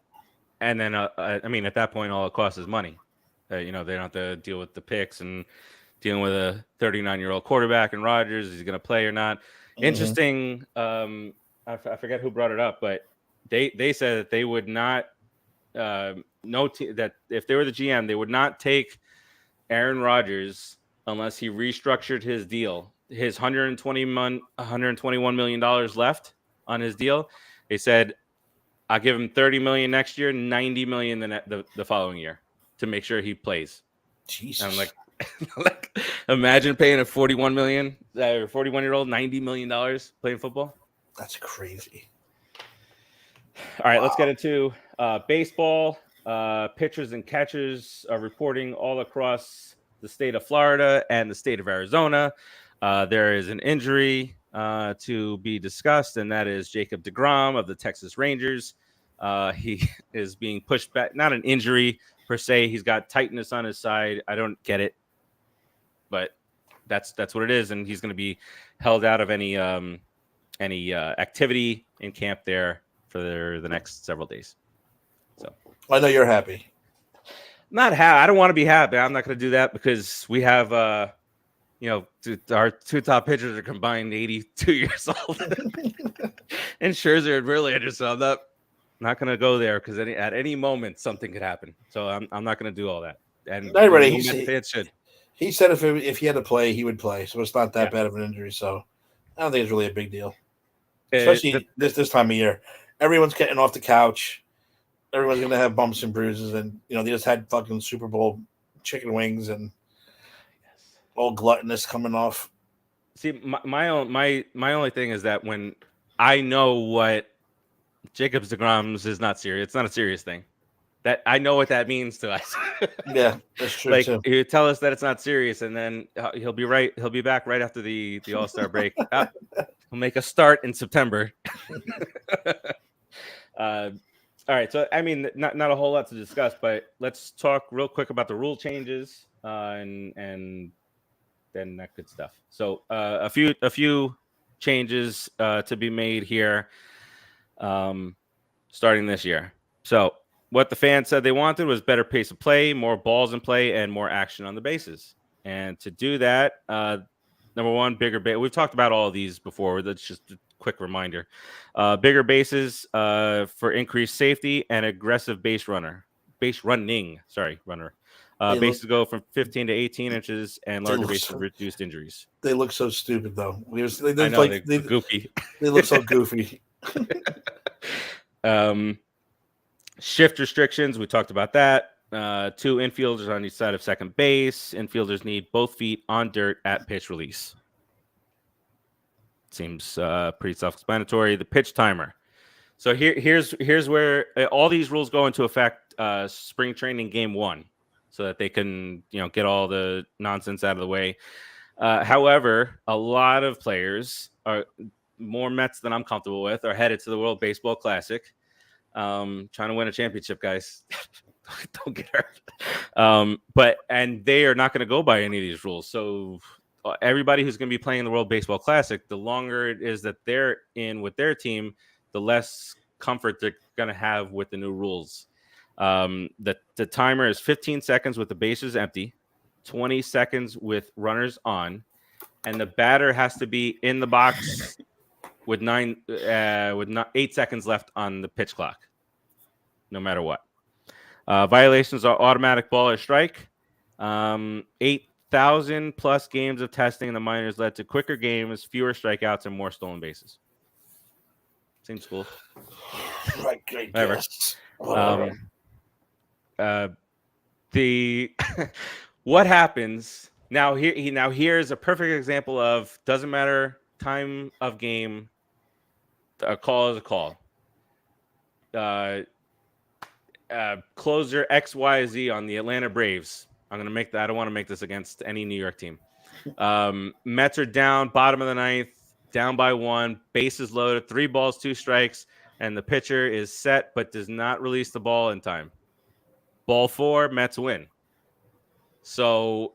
And then, I mean, at that point, all it costs is money. They don't have to deal with the picks and dealing with a 39-year-old quarterback and Rodgers. Is he going to play or not? Mm-hmm. Interesting. I forget who brought it up, but they said that they would not that if they were the GM, they would not take Aaron Rodgers unless he restructured his deal. His $121 million left on his deal. They said, I'll give him $30 million next year, $90 million the following year to make sure he plays. Jesus. And I'm like, imagine paying a 41-year-old $90 million playing football. That's crazy. All right, let's get into baseball. Pitchers and catchers are reporting all across the state of Florida and the state of Arizona. There is an injury to be discussed, and that is Jacob deGrom of the Texas Rangers. He is being pushed back. Not an injury per se. He's got tightness on his side. I don't get it, but that's what it is, and he's going to be held out of any activity in camp there for the next several days. So I know you're happy. Not happy. I don't want to be happy. I'm not going to do that because we have our two top pitchers are combined 82 years old. And Scherzer and Verlander, so I'm not going to go there because at any moment something could happen. So I'm not going to do all that. And fans should. He said if he had to play, he would play. So it's not that bad of an injury. So I don't think it's really a big deal, especially this time of year. Everyone's getting off the couch. Everyone's going to have bumps and bruises, and they just had fucking Super Bowl chicken wings and all gluttonous coming off. See, my only thing is that when I know what Jacob deGrom's is not serious, it's not a serious thing. That I know what that means to us. Yeah, that's true. Like too. You tell us that it's not serious, and then he'll be right. He'll be back right after the All-Star break. He'll make a start in September. All right, so I mean, not a whole lot to discuss, but let's talk real quick about the rule changes and then that good stuff. So a few changes to be made here starting this year. So what the fans said they wanted was better pace of play, more balls in play, and more action on the bases. And to do that, number one, bigger base. We've talked about all of these before. That's just a quick reminder. Bigger bases for increased safety and aggressive base running. Bases go from 15 to 18 inches, and larger bases reduced injuries. They look so stupid, though. They're goofy. They look so goofy. Shift restrictions. We talked about that. 2 infielders on each side of second base. Infielders need both feet on dirt at pitch release. Seems pretty self-explanatory. The pitch timer. So here's where all these rules go into effect spring training game 1, so that they can get all the nonsense out of the way. However, a lot of players are more Mets than I'm comfortable with are headed to the World Baseball Classic, trying to win a championship, guys. Don't get hurt. But they are not going to go by any of these rules. So everybody who's going to be playing the World Baseball Classic, the longer it is that they're in with their team, the less comfort they're going to have with the new rules. The timer is 15 seconds with the bases empty, 20 seconds with runners on, and the batter has to be in the box with 8 seconds left on the pitch clock, no matter what. Violations are automatic ball or strike. 8,000 plus games of testing in the minors led to quicker games, fewer strikeouts, and more stolen bases. Seems cool. I guess. The what happens now? Here's a perfect example of doesn't matter time of game. A call is a call. Closer XYZ on the Atlanta Braves. I'm gonna make that. I don't want to make this against any New York team. Mets are down, bottom of the ninth, down by 1, bases loaded, 3 balls, 2 strikes, and the pitcher is set but does not release the ball in time. Ball 4, Mets win. So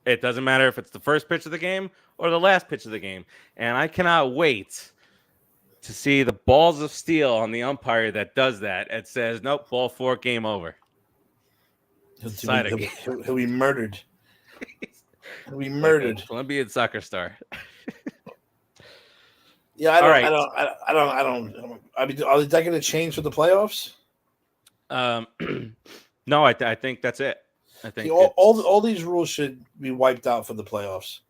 it doesn't matter if it's the first pitch of the game or the last pitch of the game. And I cannot wait to see the balls of steel on the umpire that does that. It says, nope, ball 4, game over. He'll be murdered. He'll be murdered. Like Colombian soccer star. Yeah, I don't. I mean, are they going to change for the playoffs? No, I think that's it. I think all these rules should be wiped out for the playoffs.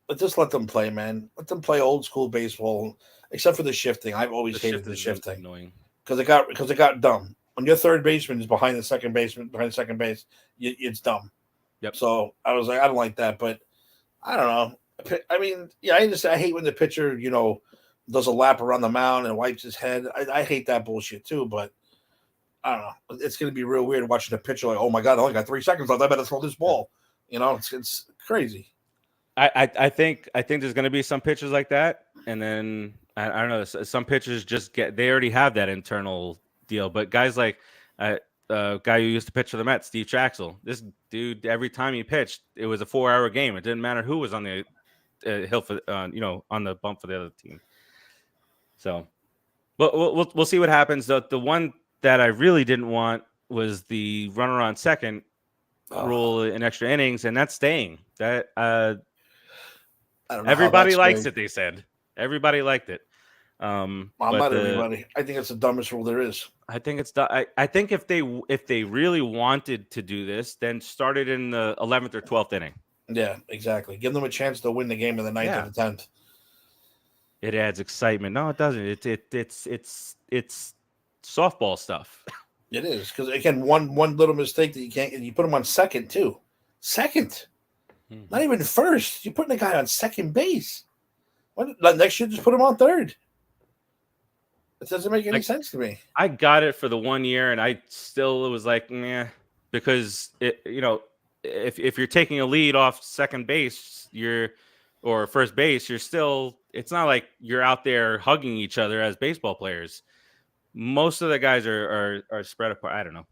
But just let them play, man. Let them play old school baseball, except for the shifting. I've always hated the shifting because it got dumb. When your third baseman is behind the second baseman, it's dumb. Yep. So I was like, I don't like that, but I don't know. I mean, yeah, I hate when the pitcher, does a lap around the mound and wipes his head. I hate that bullshit too, but I don't know. It's going to be real weird watching the pitcher like, oh my God, I only got 3 seconds left. I better throw this ball. It's crazy. I think there's going to be some pitchers like that, and then I don't know. Some pitchers they already have that internal deal, but guys like guy who used to pitch for the Mets, Steve Traxel. This dude, every time he pitched, it was a 4-hour game. It didn't matter who was on the hill for on the bump for the other team. So, but we'll see what happens. The one that I really didn't want was the runner on second rule in extra innings, and that's staying. That I don't know. Everybody likes it. They said everybody liked it. Not everybody. I think it's the dumbest rule there is. I think it's. I think if they really wanted to do this, then start it in the 11th or 12th inning. Yeah, exactly. Give them a chance to win the game in the 9th or the 10th. It adds excitement. No, it doesn't. It's softball stuff. It is because again, one little mistake that you can't. You put him on second too. Second, not even first. You're putting a guy on second base. Next year, just put him on third. It doesn't make any sense to me. I got it for the 1 year, and I still was like, meh, because if you're taking a lead off second base, or first base, you're still. It's not like you're out there hugging each other as baseball players. Most of the guys are spread apart. I don't know.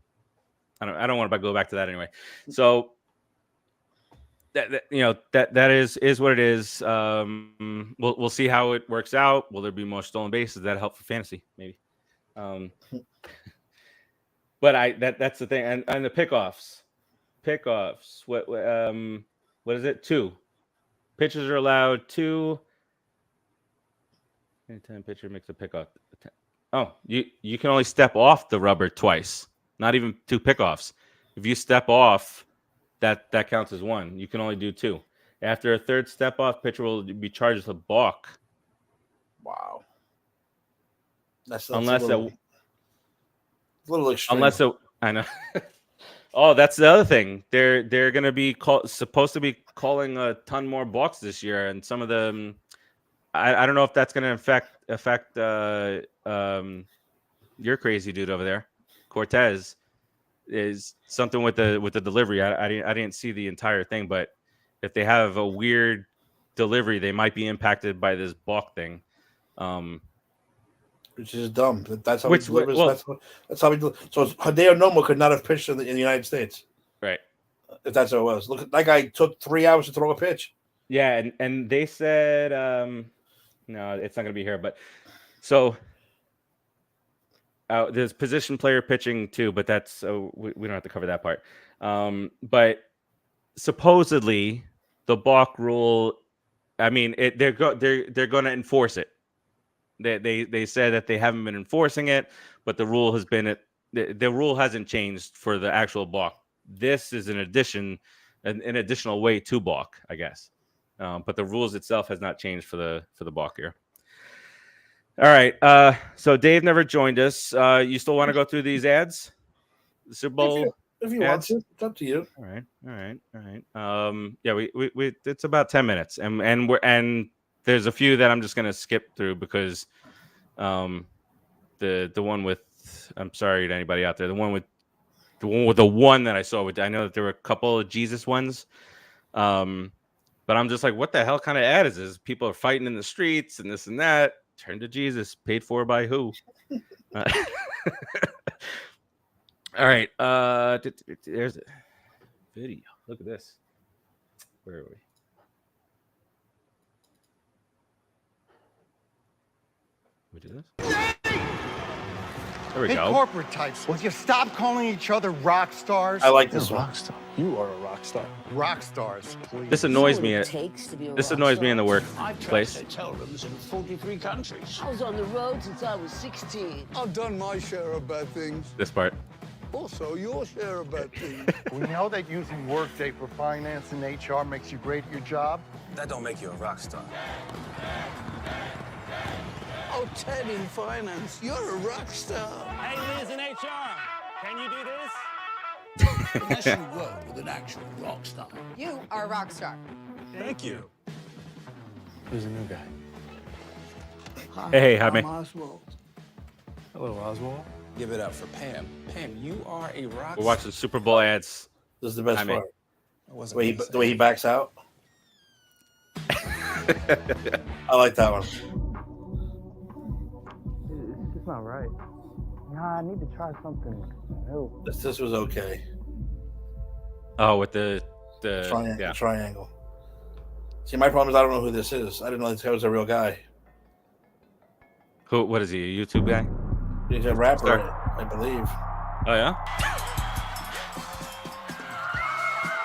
I don't want to go back to that anyway. So that is what it is. We'll see how it works out. Will there be more stolen bases? That help for fantasy, maybe. But that's the thing. And the pickoffs. What is it? 2 pitchers are allowed 2. Anytime pitcher makes a pickoff. Oh, you can only step off the rubber twice. Not even 2 pickoffs. If you step off, that counts as 1. You can only do 2. After a third step off, pitcher will be charged with a balk. Wow. That's a little extreme. I know. Oh, that's the other thing. They're going to be supposed to be calling a ton more balks this year, and some of them. I don't know if that's going to affect your crazy dude over there, Cortez. Is something with the delivery. I didn't see the entire thing, but if they have a weird delivery, they might be impacted by this balk thing. Which is dumb. That's how he delivers. That's how he delivers. So Hideo Nomo could not have pitched in the United States. Right. If that's how it was. Look, that guy took 3 hours to throw a pitch. Yeah, and they said no, it's not going to be here, but So there's position player pitching too, but that's we don't have to cover that part. But supposedly the balk rule, I mean, they're going to enforce it. They said that they haven't been enforcing it, but the rule has been the rule hasn't changed for the actual balk. This is an additional way to balk, I guess. But the rules itself has not changed for the balk here. All right. So Dave never joined us. You still want to go through these ads? The Super Bowl. If you want to, it's up to you. All right. Yeah, we it's about 10 minutes, and there's a few that I'm just gonna skip through because, the one with, I'm sorry to anybody out there, the one that I saw I know that there were a couple of Jesus ones, but I'm just like, what the hell kind of ad is this? People are fighting in the streets and this and that. Turn to Jesus. Paid for by who? All right. There's a video. Look at this. Where are we? We do this? There we go. Corporate types, will you stop calling each other rock stars? I like this one. Rock star. You are a rock star. Rock stars, please. This annoys me. This annoys me in the workplace. Hotel rooms in 43 countries. I was on the road since I was 16. I've done my share of bad things. This part. Also, your share of bad things. We know that using Workday for finance and HR makes you great at your job. That don't make you a rock star. Oh, Ted in finance, you're a rock star. Hey, Liz in HR, can you do this? Unless you work with an actual rock star. You are a rock star. Thank you. Who's the new guy? Hi, Hey, Jaime. I'm Oswald. Hello, Oswald. Give it up for Pam. Pam, you are a rock. We're watching Super Bowl ads. This is the best Jaime. part. The way he backs out. I like that one. It's just not right. Nah, I need to try something new. This was okay. Oh, with the triangle. See, my problem is I don't know who this is. I didn't know this guy was a real guy. What is he? A YouTube guy? He's a rapper, I believe. Oh yeah.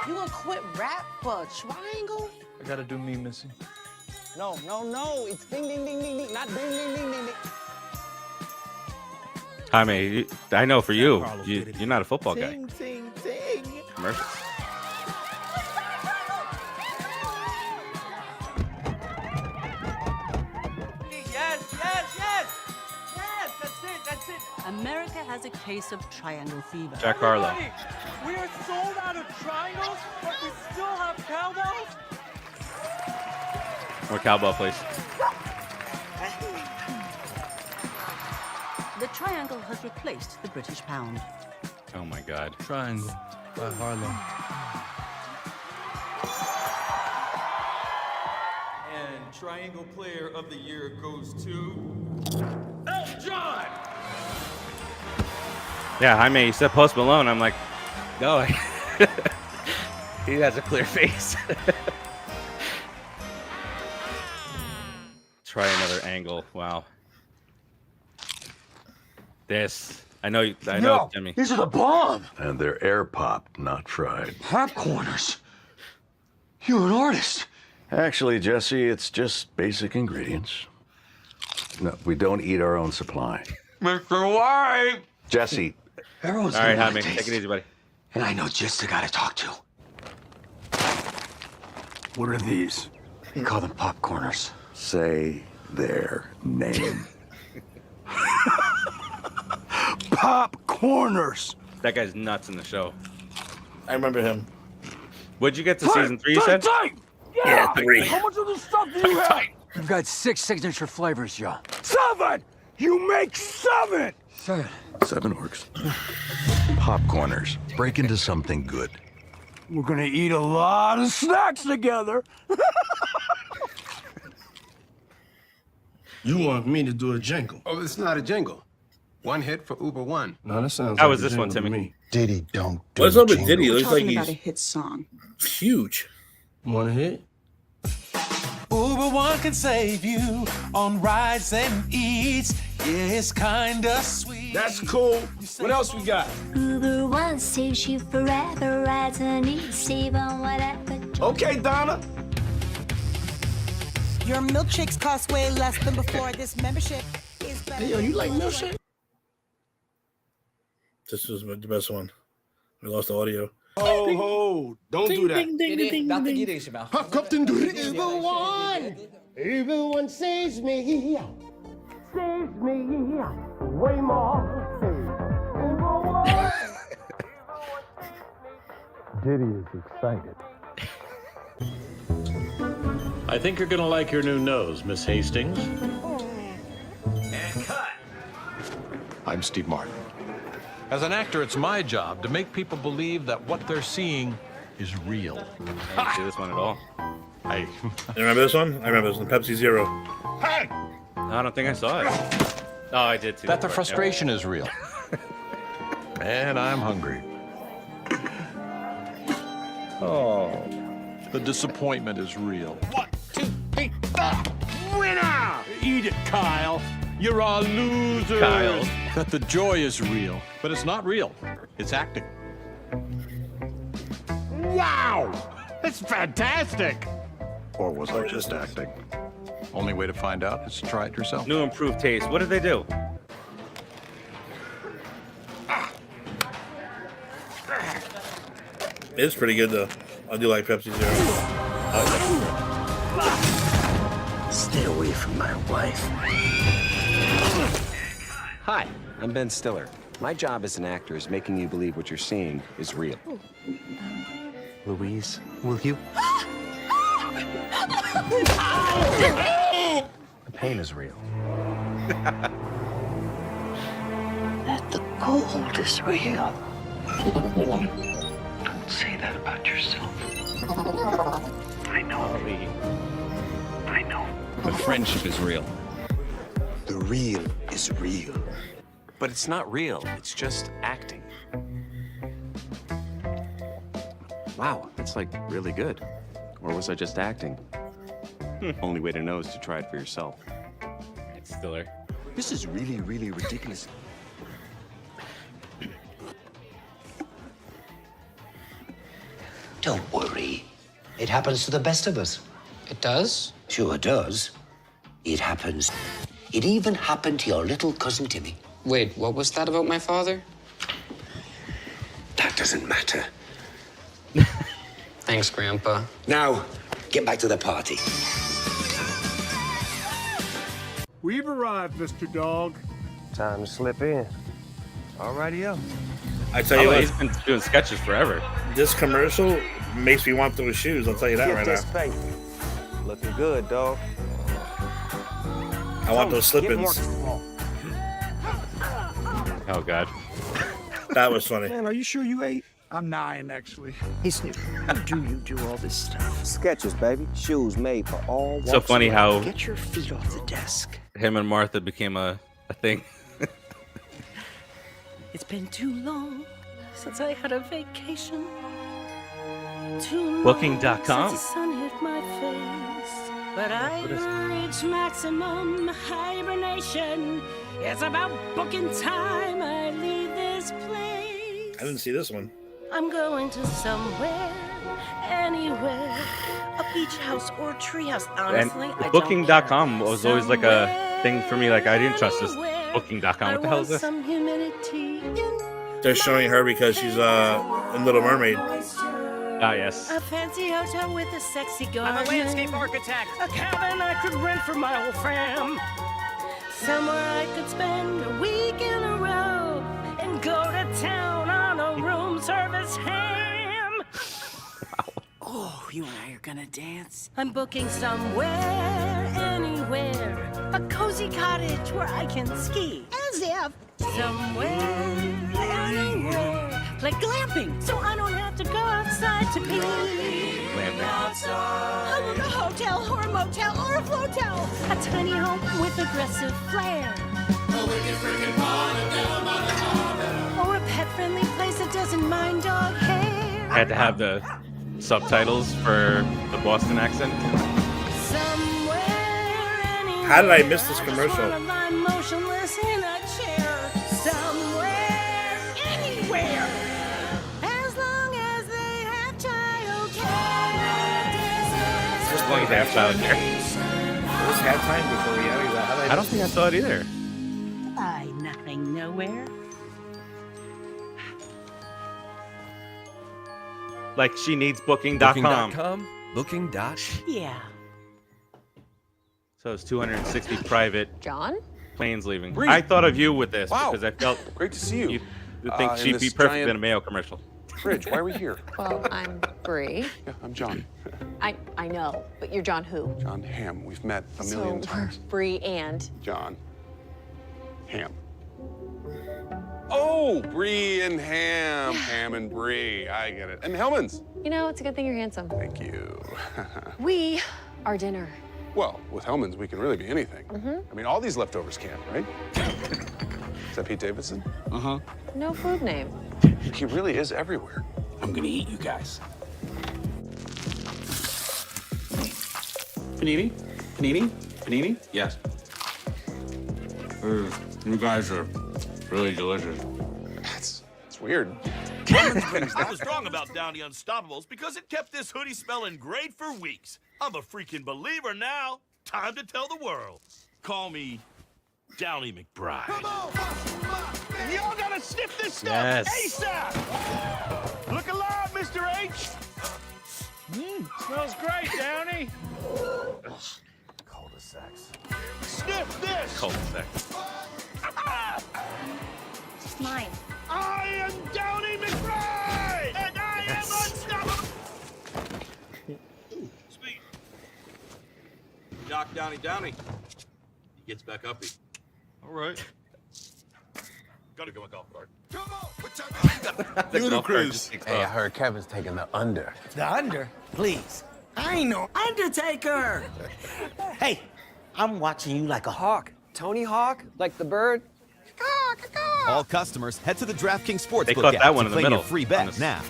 You gonna quit rap for a triangle? I gotta do me, Missy. No. It's ding, ding, ding, ding, ding. Not ding, ding, ding, ding, ding. Jaime, I know for you're not a football guy. Ting. Commercials. That's it. America has a case of triangle fever. Jack Harlow. We are sold out of triangles, but we still have cowbells? More cowbell, please. The triangle has replaced the British pound. Oh my God. Triangle by Harlow. And Triangle Player of the Year goes to Elton John. Yeah, Jaime, you said Post Malone. I'm like, no. He has a clear face. Try another angle. Wow. I know, Jimmy. These are the bomb. And they're air popped, not fried. Popcorners. You're an artist. Actually, Jesse, it's just basic ingredients. No, we don't eat our own supply. Mr. White. Jesse. Everyone's All right, Jaime, take it easy, buddy. And I know just the guy to talk to. What are these? We call them popcorners. Say their name. Popcorners. That guy's nuts in the show. I remember him. What'd you get to season 3, you said? Yeah, 3. How much of this stuff do you have? We've got 6 signature flavors, Joe. 7! You make 7! 7 works. Popcorners. Break into something good. We're gonna eat a lot of snacks together. You want me to do a jingle? Oh, it's not a jingle. One hit for Uber One. No, that sounds How like was a this one, jingle to Timmy? me. Diddy don't do What's up with Diddy? It jingles. looks like he's hit song. huge. One hit? Uber One can save you on rides and eats. Yeah, it's kinda sweet. That's cool. What else we got? Uber One saves you forever, rides and eats, save on whatever. Okay, Donna. Your milkshakes cost way less than before. This membership is better. Hey, yo, you like milkshake? This was the best one. We lost the audio. Oh, don't do that. Captain Uber One! Uber One saves me. Saves me. Way more. Uber One! Diddy is excited. I think you're gonna like your new nose, Miss Hastings. And cut. I'm Steve Martin. As an actor, it's my job to make people believe that what they're seeing is real. I didn't see this one at all. Hey. You remember this one? I remember this one. Pepsi Zero. Hey! I don't think I saw it. Oh, I did see That the part, frustration is real. And I'm hungry. Oh. The disappointment is real. 1, 2, 3, 4. Winner! Eat it, Kyle. You're a loser. Kyle. That the joy is real, but it's not real. It's acting. Wow! That's fantastic. Or was I just acting? Only way to find out is to try it yourself. New improved taste. What did they do? It's pretty good though. I do like Pepsi Zero. Stay away from my wife. Hi, I'm Ben Stiller. My job as an actor is making you believe what you're seeing is real. Louise, will you? The pain is real. That the cold is real. Don't say that about yourself. I know. I know. The friendship is real. The real is real. But it's not real. It's just acting. Wow, that's like really good. Or was I just acting? Only way to know is to try it for yourself. It's Stiller. This is really, really ridiculous. Don't worry. It happens to the best of us. It does? Sure does. It happens. It even happened to your little cousin Timmy. Wait, what was that about my father? That doesn't matter. Thanks, Grandpa. Now, get back to the party. We've arrived, Mr. Dog. Time to slip in. Alrighty, yo. I tell you what, he's been doing sketches forever. This commercial makes me want those shoes. I'll tell you that Get right this now. paper. Looking good, dog. I want those slip-ins. Oh God. That was funny. Man, are you sure you ate? I'm 9, actually. Hey, Snoop, how do you do all this stuff? Sketches, baby. Shoes made for all walks So funny of how life. Get your feet off the desk. him and Martha became a thing. It's been too long since I had a vacation. Too long Booking.com. since the sun hit my face. But I've reached maximum hibernation. It's about booking time. I leave this place. I didn't see this one. I'm going to somewhere, anywhere, a beach house or treehouse. Honestly, And I don't Booking.com was always like a thing for me. Like I didn't trust this Booking.com. What the hell is this? some humidity in They're showing her because she's in Little Mermaid. Ah, yes. a fancy hotel with a sexy garden. I'm a landscape architect. A cabin I could rent for my whole fam. Somewhere I could spend a week in a row and go to town on a room service ham. Oh, you and I are gonna dance. I'm booking somewhere, anywhere, a cozy cottage where I can ski. As if somewhere, anywhere, like glamping, so I don't have to go outside to pee. I want a hotel or a motel or a flotel, a tiny home with aggressive flair. Or a pet-friendly place that doesn't mind dog hair. I had to have the subtitles for the Boston accent. Somewhere, How did I miss this commercial? Lie motionless in a chair, somewhere, anywhere. As long as they have childcare. As long as they have childcare. It was halftime before we had that. I don't think I saw it either. I nothing nowhere. Like she needs booking.com. Booking. Yeah. So it's 260 private John? planes leaving. Bree. I thought of you with this Wow. because I felt Great to see you. you think in she'd be this perfect giant in a Mayo commercial. Fridge. Why are we here? Well, I'm Bree. Yeah, I'm John. I know, but you're John who? John Hamm. We've met a million So, times. Bree and John Hamm. Oh, Bree and Ham. Ham and Bree. I get it. And Hellman's. you know, it's a good thing you're handsome. Thank you. We are dinner. Well, with Hellman's, we can really be anything. Mm-hmm. I mean, all these leftovers can, right? Is that Pete Davidson? Uh-huh. No food name. He really is everywhere. I'm gonna eat you guys. Panini? Panini? Panini? Yes. You guys are really delicious. It's weird. I was wrong about Downey Unstoppables because it kept this hoodie smelling great for weeks. I'm a freaking believer now. Time to tell the world. Call me Downey McBride. Y'all gotta sniff this stuff ASAP! Look alive, Mr. H! Smells great, Downey. Cul-de-sacs. Sniff this! Cul-de-sacs. It's mine. I am Downey McBride! And I am unstoppable! Sweet. Doc Downey. He gets back up. All right. Gotta go with golf cart. Ludicrous. Hey, I heard Kevin's taking the under. The under? Please. I ain't no Undertaker. Hey, I'm watching you like a hawk. Tony Hawk? Like the bird? All customers, head to the DraftKings They Sportsbook caught app that one to in the claim middle. your free bet now.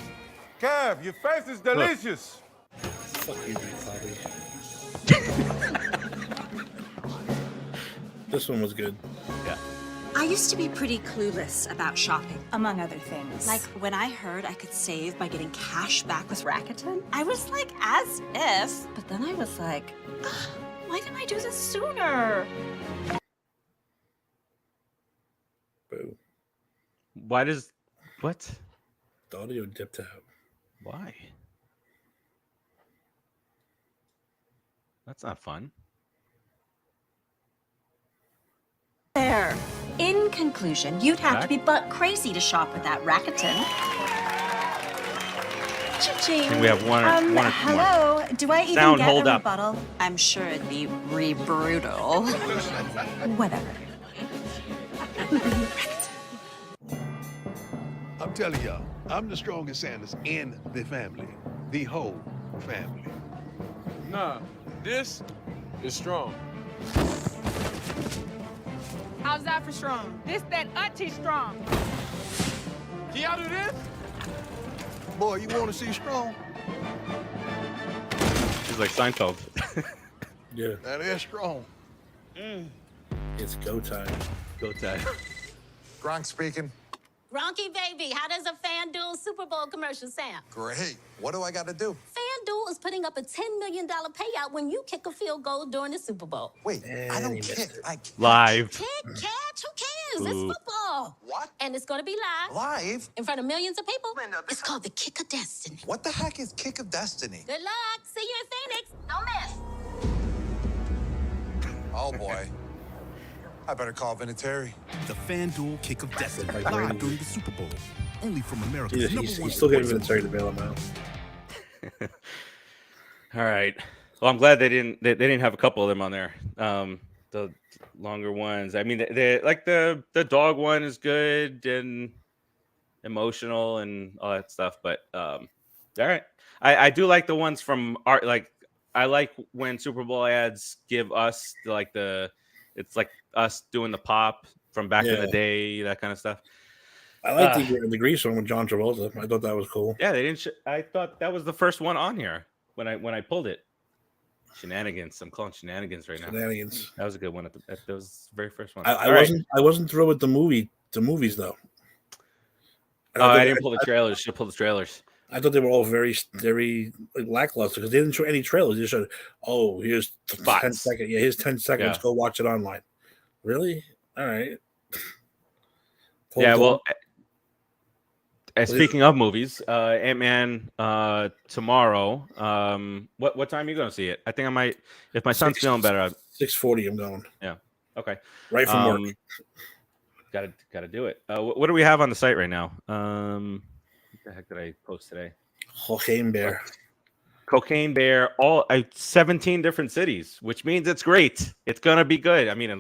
Kev, your face is delicious. Fuck you, Bobby. This one was good. Yeah. I used to be pretty clueless about shopping, among other things. Like when I heard I could save by getting cash back with Rakuten, I was like, as if. But then I was like, why didn't I do this sooner? Boo. Why does what? The audio dipped out. Why? That's not fun. There. In conclusion, you'd have to be butt crazy to shop with that Rakuten. Cha-ching. I think we have one or two more. Hello. Do I even Sound, get hold a up. rebuttal? I'm sure it'd be brutal. Whatever. I'm telling y'all, I'm the strongest Sanders in the family. The whole family. Nah, this is strong. How's that for strong? This that auntie strong. Can y'all do this? Boy, you want to see strong? She's like Seinfeld. Yeah. That is strong. It's go time. Go time. Gronk speaking. Gronky baby, how does a FanDuel Super Bowl commercial sound? Great. What do I got to do? FanDuel is putting up a $10 million payout when you kick a field goal during the Super Bowl. Wait, I don't kick. I catch. Live. Kick, catch, who cares? Ooh. It's football. What? And it's going to be live. Live? In front of millions of people. It's called the Kick of Destiny. What the heck is Kick of Destiny? Good luck. See you in Phoenix. Don't miss. Oh, boy. I better call Vinatieri. The FanDuel Kick of Destiny live during the Super Bowl. Only from America's He's #1 still getting sports Vinatieri to bail him out. All right. Well, I'm glad they didn't have a couple of them on there. The longer ones. I mean, they like the dog one is good and emotional and all that stuff. But all right, I do like the ones from art. Like I like when Super Bowl ads give us it's like us doing the pop from back in the day, that kind of stuff. I like the Grease one with John Travolta. I thought that was cool. Yeah, they didn't. I thought that was the first one on here when I pulled it. Shenanigans. I'm calling shenanigans right now. Shenanigans. That was a good one. That was the very first one. I wasn't thrilled with the movies though. I didn't pull the trailers. Should pull the trailers. I thought they were all very lackluster because they didn't show any trailers. They just showed, here's 10 seconds. Yeah, here's 10 seconds. Yeah. Go watch it online. Really? All right. Well, speaking of movies, Ant-Man tomorrow. What time are you going to see it? I think I might, if my son's feeling better. 6:40 I'm going. Yeah. Okay. Right from work. Got to do it. What do we have on the site right now? What the heck did I post today? Cocaine Bear. All 17 different cities, which means it's great. It's gonna be good. I mean,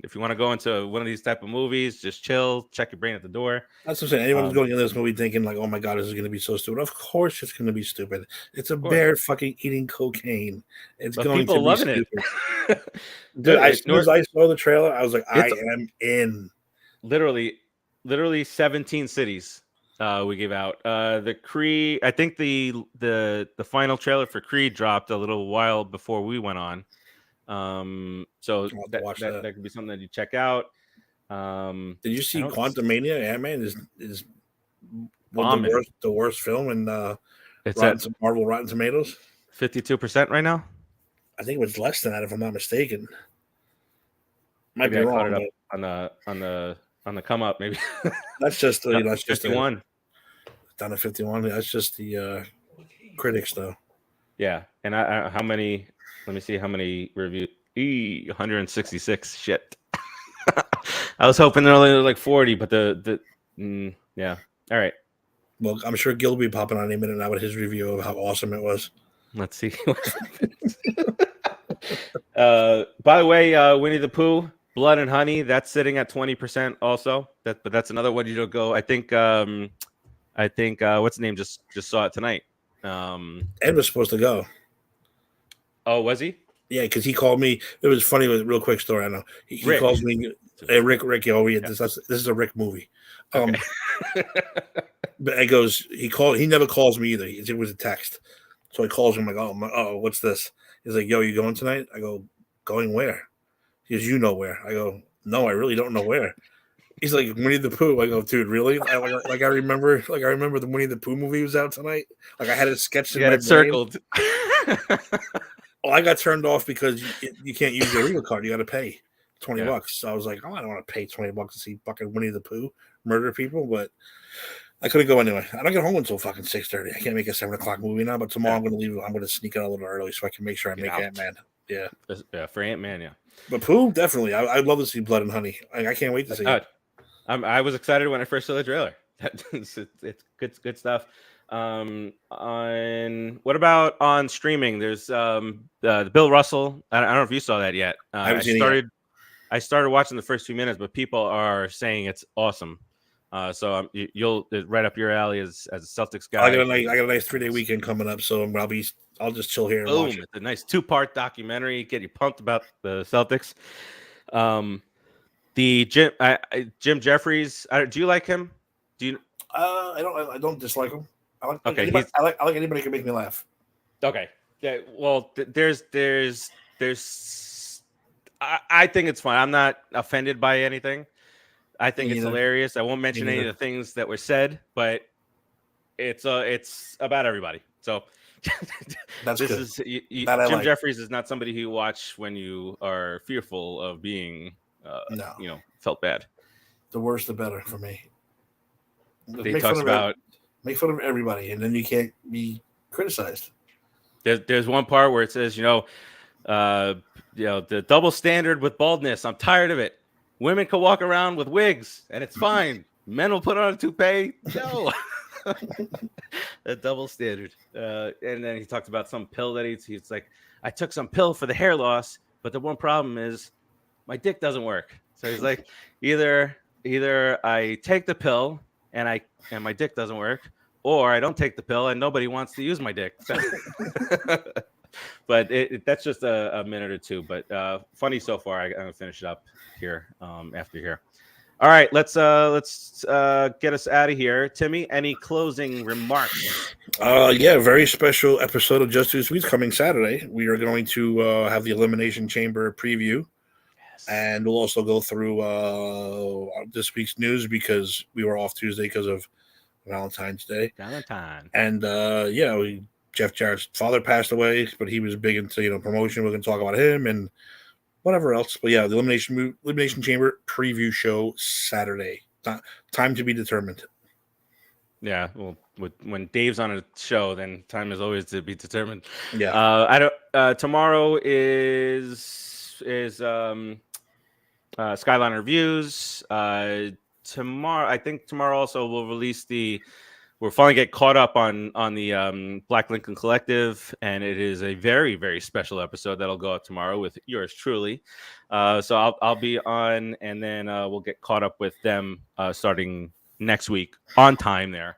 if you want to go into one of these type of movies, just chill, check your brain at the door. That's what I'm saying. Anyone's going into this movie thinking like, "Oh my god, this is going to be so stupid." Of course, it's going to be stupid. It's a bear fucking eating cocaine. It's going to be loving stupid. Dude, as soon as I saw the trailer, I was like, "I am in." Literally 17 cities. We gave out the Creed. I think the final trailer for Creed dropped a little while before we went on. So that could be something that you check out. Did you see Quantumania? Ant-Man is the worst film in Rotten Tomatoes. 52% right now. I think it was less than that, if I'm not mistaken. Might Maybe be wrong. Caught it up on the come up. Maybe that's just that's 51. Down to 51. That's just the critics, though. Yeah, and how many? Let me see how many reviews. 166. Shit. I was hoping they're only like 40, but yeah. All right. Well, I'm sure Gil will be popping on any minute now with his review of how awesome it was. Let's see. By the way, Winnie the Pooh, Blood and Honey, that's sitting at 20% also. But that's another one you don't go. I think what's the name just saw it tonight. Ed was supposed to go. Oh, was he? Yeah, because he called me. It was funny. With a real quick story. I know he calls me. Hey, Rick. Oh, yeah. This is a Rick movie. Okay. But it goes. He never calls me either. It was a text. So he calls me. I'm like, oh, what's this? He's like, yo, you going tonight? I go, going where? He goes, you know where? I go, no, I really don't know where. He's like, Winnie the Pooh. I go, dude, really? I remember the Winnie the Pooh movie was out tonight. Like I had it sketched in my brain. Circled. Well, I got turned off because you can't use your Regal card. You got to pay $20. So I was like, I don't want to pay $20 to see fucking Winnie the Pooh murder people, but I couldn't go anyway. I don't get home until fucking 6:30. I can't make a 7:00 movie now, but tomorrow I'm going to leave. I'm going to sneak out a little early so I can make sure I make Ant-Man. Yeah. Yeah, for Ant-Man, yeah. But Pooh, definitely. I'd love to see Blood and Honey. I can't wait to see it. I was excited when I first saw the trailer. It's good stuff. On what about on streaming? There's the Bill Russell. I don't know if you saw that yet. I started watching the first few minutes, but people are saying it's awesome. So you'll right up your alley as a Celtics guy. I got a nice 3-day weekend coming up, so I'll just chill here and watch it. It's a nice 2-part documentary. Get you pumped about the Celtics. The Jim Jeffries. Do you like him? Do you? I don't dislike him. I like okay. I like anybody who can make me laugh. Okay. Yeah. Well, there's. I think it's fun. I'm not offended by anything. I think it's hilarious. I won't mention any of the things that were said, but it's about everybody. So that's this good. is Jim Jeffries is not somebody who you watch when you are fearful of being, felt bad. The worse, the better for me. They talk about make fun of everybody, and then you can't be criticized. There's one part where it says, the double standard with baldness. I'm tired of it. Women can walk around with wigs, and it's fine. Men will put on a toupee. No. A double standard. And then he talked about some pill that he's like, I took some pill for the hair loss, but the one problem is my dick doesn't work. So he's like, either I take the pill and my dick doesn't work, or I don't take the pill and nobody wants to use my dick. So but that's just a minute or two. But funny so far. I'm gonna finish it up here after here. All right, let's get us out of here. Timmy, any closing remarks? Yeah, very special episode of Just Two Sweets coming Saturday. We are going to have the Elimination Chamber preview, and we'll also go through this week's news because we were off Tuesday because of Valentine's Day. And Jeff Jarrett's father passed away, but he was big into promotion. We're going to talk about him and whatever else. But yeah, the Elimination Chamber preview show Saturday. Time to be determined. Yeah, well, when Dave's on a show, then time is always to be determined. Yeah. I don't. Tomorrow is Skyline Reviews. Tomorrow, I think tomorrow also we'll release we're finally get caught up on the Black Lincoln Collective, and it is a very, very special episode that'll go up tomorrow with yours truly. So I'll be on, and then we'll get caught up with them starting next week on time there.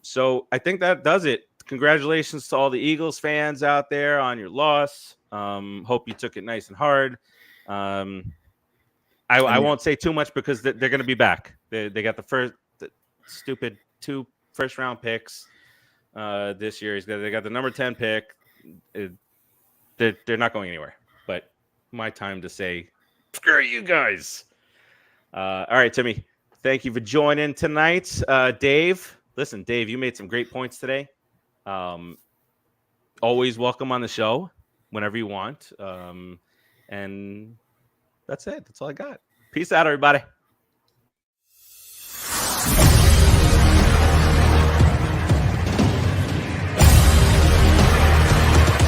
So I think that does it. Congratulations to all the Eagles fans out there on your loss. Hope you took it nice and hard. I won't say too much because they're going to be back. They got the stupid 2 first-round picks this year. They got the number 10 pick. They're not going anywhere. But my time to say, screw you guys. All right, Timmy. Thank you for joining tonight. Dave, listen, Dave, you made some great points today. Always welcome on the show whenever you want. And that's it. That's all I got. Peace out, everybody.